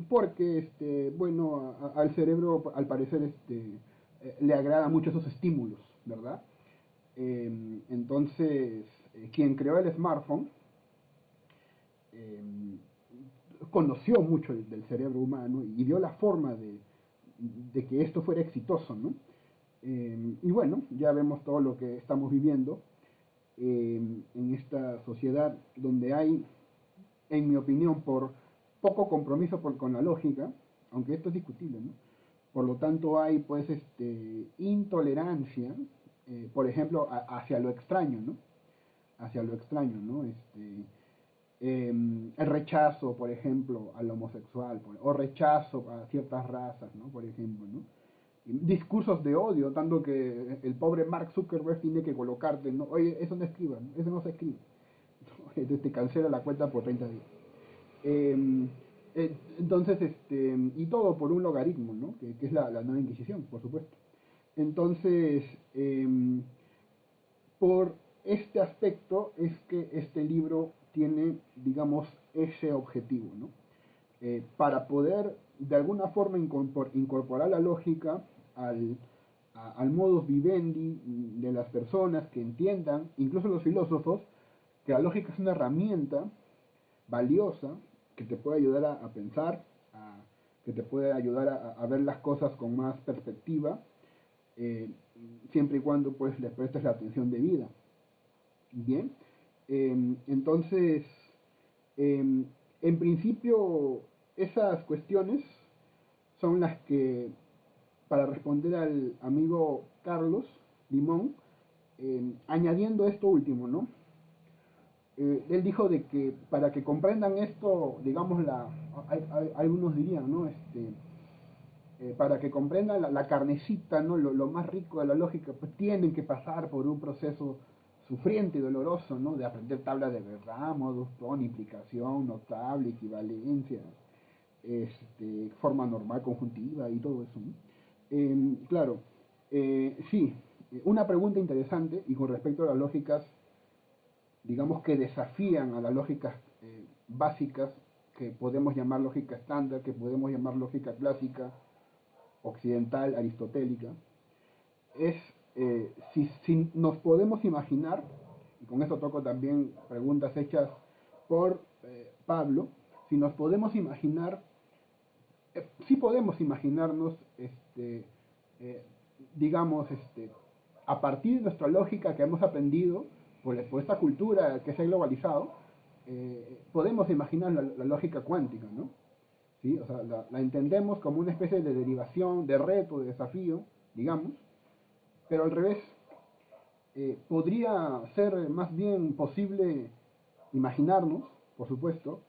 Porque bueno, al cerebro al parecer le agrada mucho esos estímulos, ¿verdad? Entonces, quien creó el smartphone eh, conoció mucho del cerebro humano y dio la forma de que esto fuera exitoso, ¿no? Y bueno, ya vemos todo lo que estamos viviendo en esta sociedad donde hay, en mi opinión, por poco compromiso con la lógica, aunque esto es discutible, ¿no? Por lo tanto hay pues intolerancia, por ejemplo, hacia lo extraño, ¿no? Hacia lo extraño, ¿no? El rechazo, por ejemplo, al homosexual, o rechazo a ciertas razas, ¿no? Por ejemplo, ¿no? Discursos de odio, tanto que el pobre Mark Zuckerberg tiene que colocarte, ¿no? Oye, eso no escriban, eso no se escribe. Te cancela la cuenta por 30 días. Entonces, y todo por un logaritmo, ¿no? Que es la nueva Inquisición, por supuesto. Entonces, por este aspecto es que este libro tiene, digamos, ese objetivo, ¿no? Para poder de alguna forma incorporar la lógica al modus vivendi de las personas, que entiendan, incluso los filósofos, que la lógica es una herramienta valiosa que te puede ayudar a pensar, que te puede ayudar a ver las cosas con más perspectiva, eh, siempre y cuando pues le prestes la atención debida. Bien, entonces, en principio, esas cuestiones son las que, para responder al amigo Carlos Limón, añadiendo esto último, ¿no? Él dijo de que para que comprendan esto, digamos, algunos dirían, ¿no? Para que comprendan la carnecita, ¿no? Lo más rico de la lógica, pues tienen que pasar por un proceso sufriente y doloroso, ¿no? De aprender tablas de verdad, modus ton, implicación, notable, equivalencia, forma normal conjuntiva y todo eso, ¿no? Claro, sí, una pregunta interesante, y con respecto a las lógicas, digamos, que desafían a las lógicas básicas, que podemos llamar lógica estándar, que podemos llamar lógica clásica, occidental, aristotélica, es si nos podemos imaginar, y con eso toco también preguntas hechas por Pablo, si nos podemos imaginar, sí podemos imaginarnos, eh, digamos, a partir de nuestra lógica que hemos aprendido por esta cultura que se ha globalizado, podemos imaginar la lógica cuántica, ¿no? ¿Sí? O sea, la entendemos como una especie de derivación, de reto, de desafío, digamos, pero al revés, podría ser más bien posible imaginarnos, por supuesto,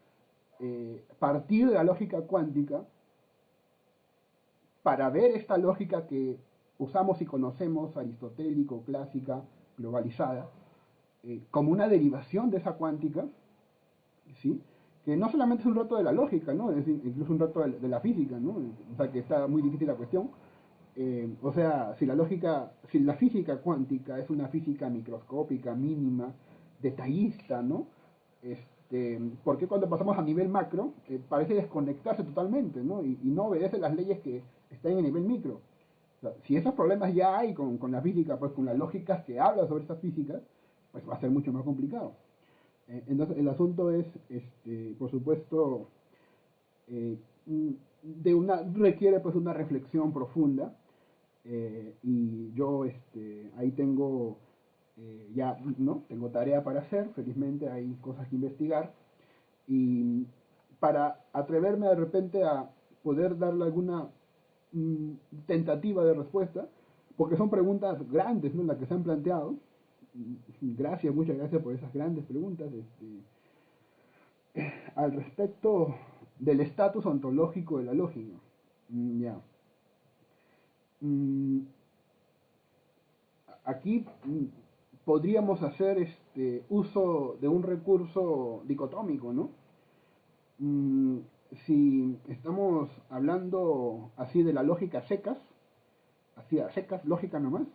partir de la lógica cuántica para ver esta lógica que usamos y conocemos, aristotélico, clásica, globalizada, como una derivación de esa cuántica, ¿sí? Que no solamente es un reto de la lógica, ¿no? Es incluso un reto de la física, ¿no? O sea, que está muy difícil la cuestión. O sea, si la física cuántica es una física microscópica, mínima, detallista, ¿no? ¿Por qué cuando pasamos a nivel macro parece desconectarse totalmente, ¿no? Y no obedece las leyes que están en el nivel micro? O sea, si esos problemas ya hay con la física, pues con las lógicas que habla sobre esas físicas, pues va a ser mucho más complicado. Entonces, el asunto es, por supuesto, eh, requiere pues una reflexión profunda, y yo ahí tengo ya, ¿no? Tengo tarea para hacer, felizmente hay cosas que investigar, y para atreverme de repente a poder darle alguna tentativa de respuesta, porque son preguntas grandes, ¿no? Las que se han planteado. Gracias, muchas gracias por esas grandes preguntas. Al respecto del estatus ontológico de la lógica. Ya. Mm, Aquí podríamos hacer uso de un recurso dicotómico, ¿no? Mm, si estamos hablando así de la lógica secas, así a secas, lógica nomás,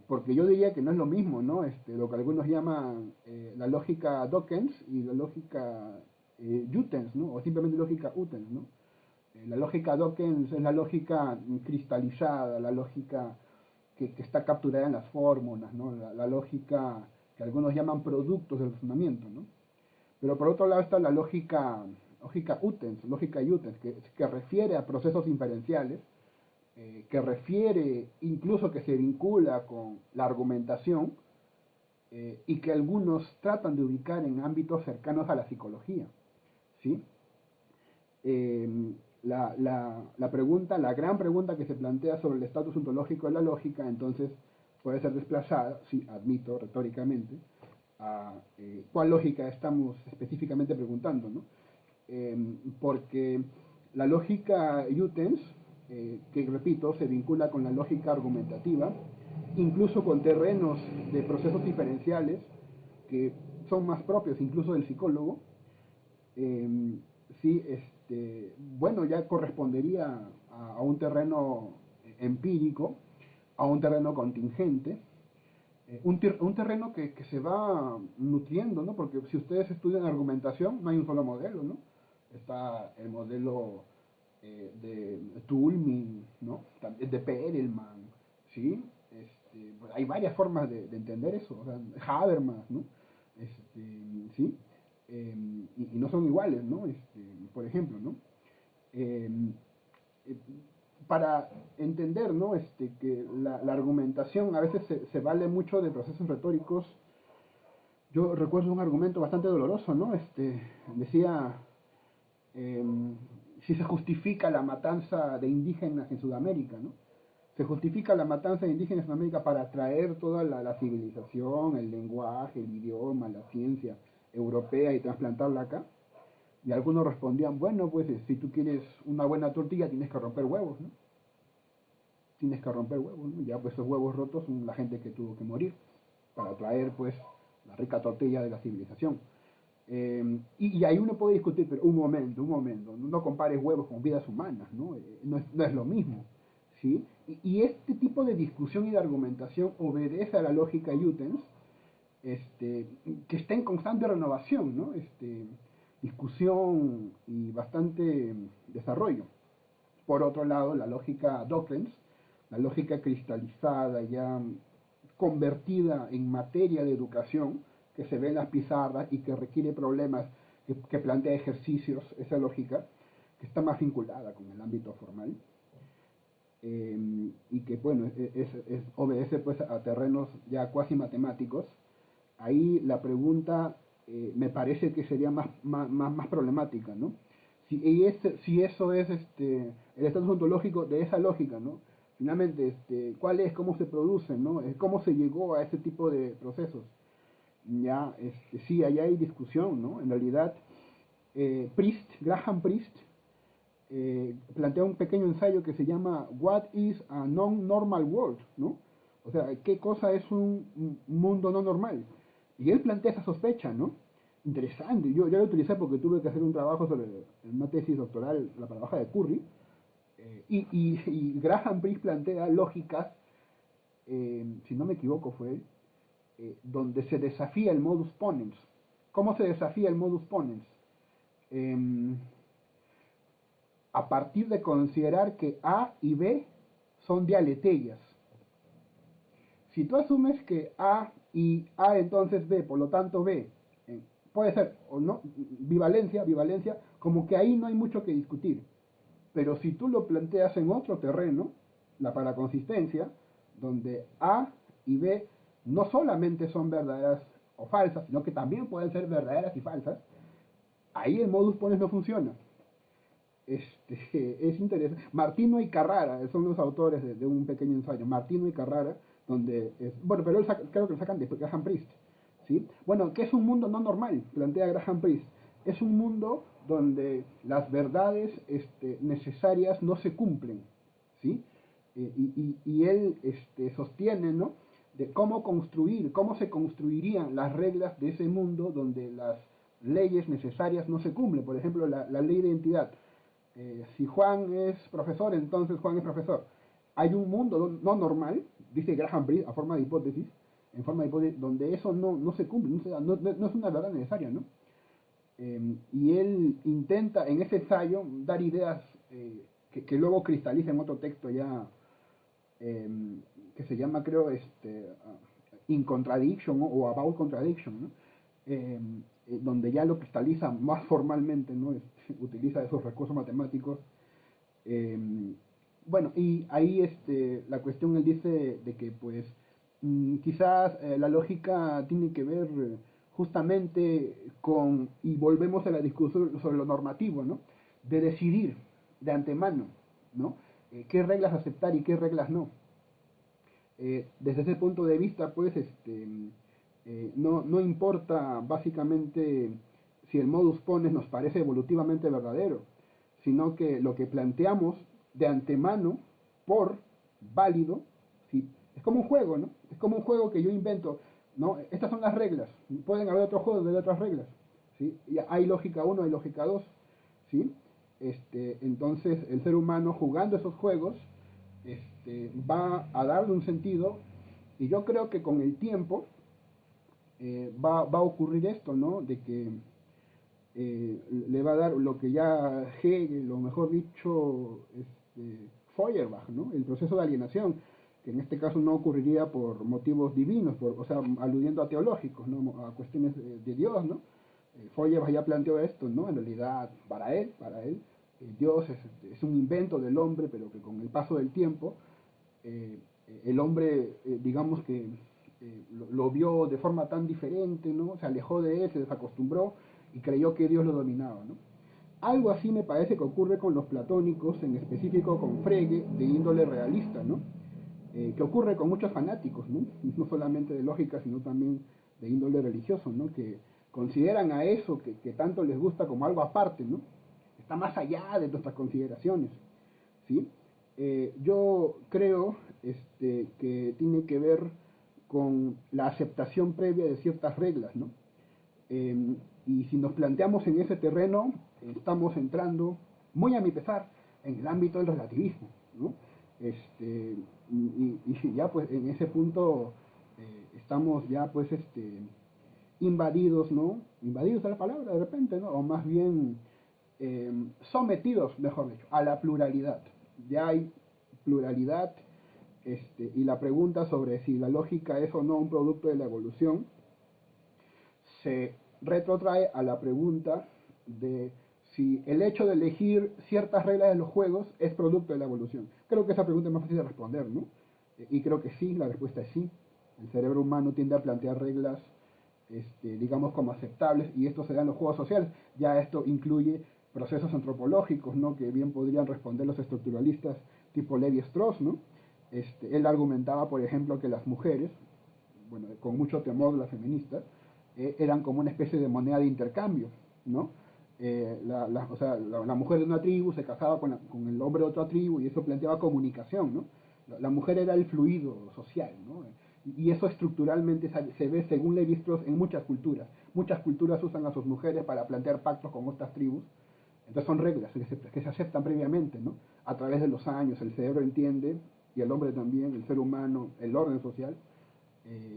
porque yo diría que no es lo mismo, ¿no? Lo que algunos llaman la lógica Dawkins y la lógica Jutens, ¿no? O simplemente lógica Utens, ¿no? La lógica Dawkins es la lógica cristalizada, la lógica que está capturada en las fórmulas, ¿no? La lógica que algunos llaman productos del razonamiento, ¿no? Pero por otro lado está la lógica Utens, que refiere a procesos inferenciales, que refiere incluso que se vincula con la argumentación, y que algunos tratan de ubicar en ámbitos cercanos a la psicología, ¿sí? La pregunta, la gran pregunta que se plantea sobre el estatus ontológico de la lógica, entonces puede ser desplazada, sí, admito, retóricamente, a cuál lógica estamos específicamente preguntando, ¿no? Porque la lógica Jutens, que repito, se vincula con la lógica argumentativa, incluso con terrenos de procesos diferenciales que son más propios incluso del psicólogo, sí, bueno, ya correspondería a un terreno empírico, a un terreno contingente, un terreno que se va nutriendo, ¿no? Porque si ustedes estudian argumentación, no hay un solo modelo, ¿no? Está el modelo de Toulmin, ¿no? De Perelman, ¿sí? Pues hay varias formas de entender eso, o sea, Habermas, ¿no? ¿Sí? Y no son iguales, ¿no? Por ejemplo, ¿no? Eh, eh, para entender, ¿no? Que la argumentación a veces se vale mucho de procesos retóricos. Yo recuerdo un argumento bastante doloroso, ¿no? Decía, eh, si se justifica la matanza de indígenas en Sudamérica, ¿no? Se justifica la matanza de indígenas en Sudamérica para traer toda la civilización, el lenguaje, el idioma, la ciencia europea y trasplantarla acá. Y algunos respondían, bueno, pues si tú quieres una buena tortilla tienes que romper huevos, ¿no? Tienes que romper huevos, ¿no? Ya pues esos huevos rotos son la gente que tuvo que morir para traer pues la rica tortilla de la civilización. Y ahí uno puede discutir, pero un momento, no compares huevos con vidas humanas, ¿no? No es lo mismo, ¿sí? Y este tipo de discusión y de argumentación obedece a la lógica Jutens, que está en constante renovación, ¿no? Discusión y bastante desarrollo. Por otro lado, la lógica Dawkins, la lógica cristalizada, ya convertida en materia de educación, que se ve en las pizarras y que requiere problemas, que plantea ejercicios, esa lógica, que está más vinculada con el ámbito formal, y que, bueno, obedece pues a terrenos ya cuasi matemáticos. Ahí la pregunta me parece que sería más problemática, ¿no? Si eso es el estatus ontológico de esa lógica, ¿no? Finalmente, ¿cuál es? ¿Cómo se producen? ¿No? ¿Cómo se llegó a ese tipo de procesos? Ya, sí, allá hay discusión, ¿no? En realidad, Graham Priest, plantea un pequeño ensayo que se llama What is a Non-Normal World, ¿no? O sea, ¿qué cosa es un mundo no normal? Y él plantea esa sospecha, ¿no? Interesante. Yo lo utilicé porque tuve que hacer un trabajo sobre una tesis doctoral, la paradoja de Curry, y Graham Priest plantea lógicas, si no me equivoco fue él, donde se desafía el modus ponens. ¿Cómo se desafía el modus ponens? A partir de considerar que A y B son dialetellas. Si tú asumes que A y A entonces B, por lo tanto B, puede ser o no, bivalencia, como que ahí no hay mucho que discutir. Pero si tú lo planteas en otro terreno, la paraconsistencia, donde A y B no solamente son verdaderas o falsas, sino que también pueden ser verdaderas y falsas, ahí el modus ponens no funciona. Es interesante. Martino y Carrara son los autores de un pequeño ensayo. Martino y Carrara, donde bueno, pero creo que lo sacan de Graham Priest, ¿sí? Bueno, ¿qué es un mundo no normal? Plantea Graham Priest. Es un mundo donde las verdades necesarias no se cumplen, ¿sí? Y él sostiene, ¿no?, de cómo se construirían las reglas de ese mundo donde las leyes necesarias no se cumplen. Por ejemplo, la ley de identidad. Si Juan es profesor, entonces Juan es profesor. Hay un mundo no normal, dice Graham Priest, en forma de hipótesis, donde eso no se cumple, no es una verdad necesaria, ¿no? Y él intenta en ese ensayo dar ideas que luego cristaliza en otro texto ya, que se llama, creo, In Contradiction, ¿no?, o About Contradiction, ¿no? Donde ya lo cristaliza más formalmente, ¿no? Utiliza esos recursos matemáticos. Bueno, y ahí la cuestión, él dice de que pues quizás la lógica tiene que ver justamente con, y volvemos a la discusión sobre lo normativo, ¿no?, de decidir de antemano, ¿no?, qué reglas aceptar y qué reglas no. Desde ese punto de vista, pues, no importa básicamente si el modus ponens nos parece evolutivamente verdadero, sino que lo que planteamos de antemano por válido, ¿sí? Es como un juego, ¿no? Es como un juego que yo invento, ¿no? Estas son las reglas, pueden haber otros juegos de otras reglas, ¿sí? Y hay lógica 1, hay lógica 2, ¿sí? Entonces el ser humano jugando esos juegos va a darle un sentido, y yo creo que con el tiempo va a ocurrir esto, ¿no? De que le va a dar lo que ya Hegel, o mejor dicho, Feuerbach, ¿no?, el proceso de alienación, que en este caso no ocurriría por motivos divinos, o sea, aludiendo a teológicos, ¿no?, a cuestiones de Dios, ¿no? Feuerbach ya planteó esto, ¿no? En realidad, para él, Dios es un invento del hombre, pero que con el paso del tiempo, el hombre, digamos que lo vio de forma tan diferente, ¿no? Se alejó de él, se desacostumbró y creyó que Dios lo dominaba, ¿no? Algo así me parece que ocurre con los platónicos, en específico con Frege, de índole realista, ¿no? Que ocurre con muchos fanáticos, ¿no? No solamente de lógica, sino también de índole religioso, ¿no? Que consideran a eso que tanto les gusta como algo aparte, ¿no? Está más allá de nuestras consideraciones, ¿sí? Yo creo que tiene que ver con la aceptación previa de ciertas reglas, ¿no? Y si nos planteamos en ese terreno, estamos entrando, muy a mi pesar, en el ámbito del relativismo, ¿no? Y ya pues en ese punto estamos ya pues invadidos, ¿no? Invadidos es la palabra de repente, ¿no? O más bien sometidos, mejor dicho, a la pluralidad. Ya hay pluralidad, y la pregunta sobre si la lógica es o no un producto de la evolución se retrotrae a la pregunta de si el hecho de elegir ciertas reglas de los juegos es producto de la evolución. Creo que esa pregunta es más fácil de responder, ¿no? Y creo que sí, la respuesta es sí. El cerebro humano tiende a plantear reglas, digamos, como aceptables, y esto se da en los juegos sociales. Ya esto incluye procesos antropológicos, ¿no? Que bien podrían responder los estructuralistas tipo Levi-Strauss, ¿no? Él argumentaba, por ejemplo, que las mujeres, bueno, con mucho temor las feministas, eran como una especie de moneda de intercambio, ¿no? O sea, la mujer de una tribu se casaba con el hombre de otra tribu y eso planteaba comunicación, ¿no? La mujer era el fluido social, ¿no? Y eso estructuralmente se ve, según Levi-Strauss, en muchas culturas. Muchas culturas usan a sus mujeres para plantear pactos con otras tribus. Entonces son reglas que se aceptan previamente, ¿no? A través de los años el cerebro entiende, y el hombre también, el ser humano, el orden social,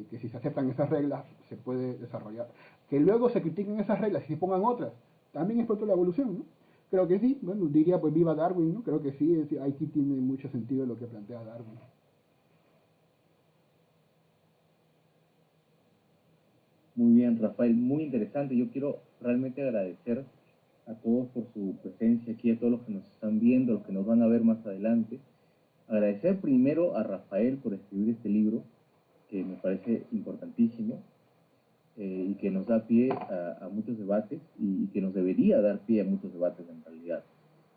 que si se aceptan esas reglas se puede desarrollar. Que luego se critiquen esas reglas y se pongan otras, también es producto de la evolución, ¿no? Creo que sí, bueno, diría pues viva Darwin, ¿no? Creo que sí, aquí tiene mucho sentido lo que plantea Darwin. Muy bien, Rafael, muy interesante. Yo quiero realmente agradecer a todos por su presencia aquí, a todos los que nos están viendo, los que nos van a ver más adelante. Agradecer primero a Rafael por escribir este libro, que me parece importantísimo, y que nos da pie a muchos debates y que nos debería dar pie a muchos debates en realidad.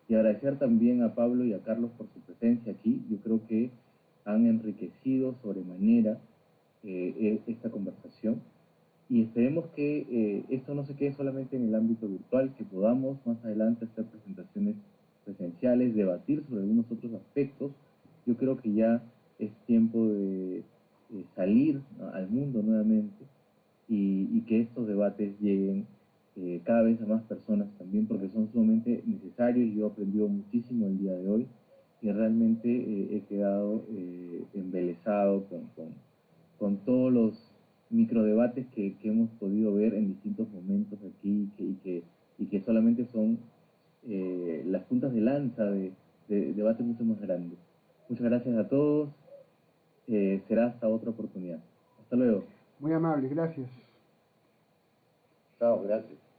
Y agradecer también a Pablo y a Carlos por su presencia aquí. Yo creo que han enriquecido sobremanera esta conversación y esperemos que esto no se quede solamente en el ámbito virtual, que podamos más adelante hacer presentaciones presenciales, debatir sobre algunos otros aspectos. Yo creo que ya es tiempo de salir, ¿no?, al mundo nuevamente y que estos debates lleguen cada vez a más personas también, porque son sumamente necesarios. Yo he aprendido muchísimo el día de hoy y realmente he quedado embelesado con todos los microdebates que hemos podido ver en distintos momentos aquí y que solamente son las puntas de lanza de debates mucho más grandes. Muchas gracias a todos. Será hasta otra oportunidad. Hasta luego. Muy amable, gracias. Chao, gracias.